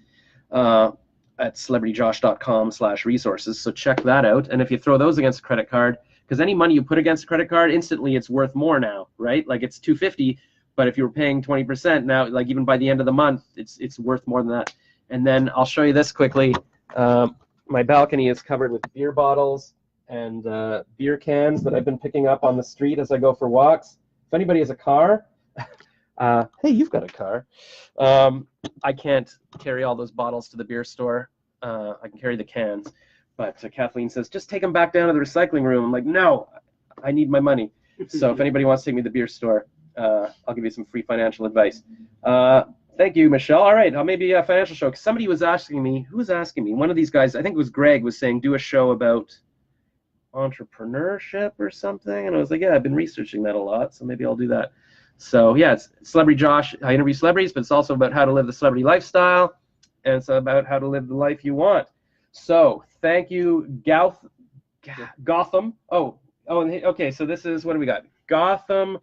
at celebrityjosh.com/resources. So check that out. And if you throw those against a credit card, because any money you put against a credit card, instantly it's worth more now, right? Like it's $250, but if you were paying 20% now, like even by the end of the month, it's worth more than that. And then I'll show you this quickly. My balcony is covered with beer bottles and beer cans that I've been picking up on the street as I go for walks. If anybody has a car, hey, you've got a car. I can't carry all those bottles to the beer store. I can carry the cans. But Kathleen says, just take them back down to the recycling room. I'm like, no, I need my money. So if anybody wants to take me to the beer store, I'll give you some free financial advice. Thank you, Michelle. All right, maybe a financial show. Somebody was asking me, who was asking me? One of these guys, I think it was Greg, was saying, do a show about entrepreneurship or something. And I was like, yeah, I've been researching that a lot, so maybe I'll do that. So yeah, it's Celebrity Josh. I interview celebrities, but it's also about how to live the celebrity lifestyle, and it's about how to live the life you want. So thank you, Gotham. Okay, so this is, what do we got? Gotham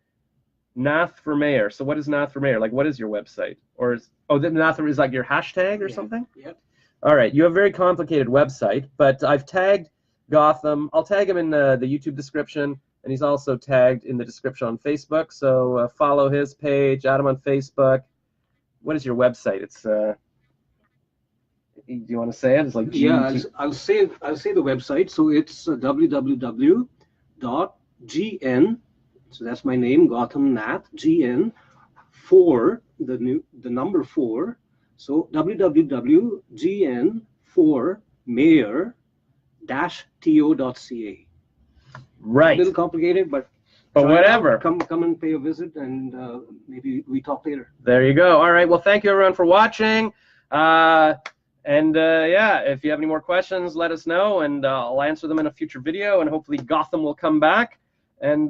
Nath for mayor. So what is Nath for mayor? Like, what is your website? Or is, the Nath is like your hashtag or something? Yep. All right, you have a very complicated website, but I've tagged Gotham. I'll tag him in the YouTube description, and he's also tagged in the description on Facebook. So follow his page, add him on Facebook. What is your website? It's do you want to say it? It's like I'll say the website. So it's www.gn. So that's my name, Gotham Nath, GN, 4, the number 4. So www.gn4mayor-to.ca. Right. A little complicated, but whatever. Come and pay a visit, and maybe we talk later. There you go. All right. Well, thank you everyone for watching. Yeah, if you have any more questions, let us know, and I'll answer them in a future video, and hopefully Gotham will come back. And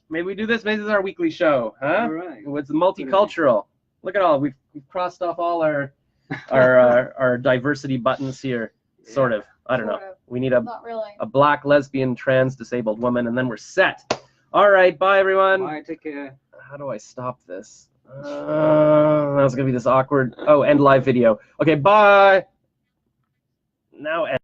maybe we do this. Maybe this is our weekly show, huh? All right. It's multicultural. Look at all we've crossed off all our diversity buttons here. Yeah. Sort of. I don't know. We need a black, lesbian, trans, disabled woman, and then we're set. All right. Bye, everyone. Bye. Take care. How do I stop this? That's gonna be this awkward. Oh, end live video. Okay. Bye. Now.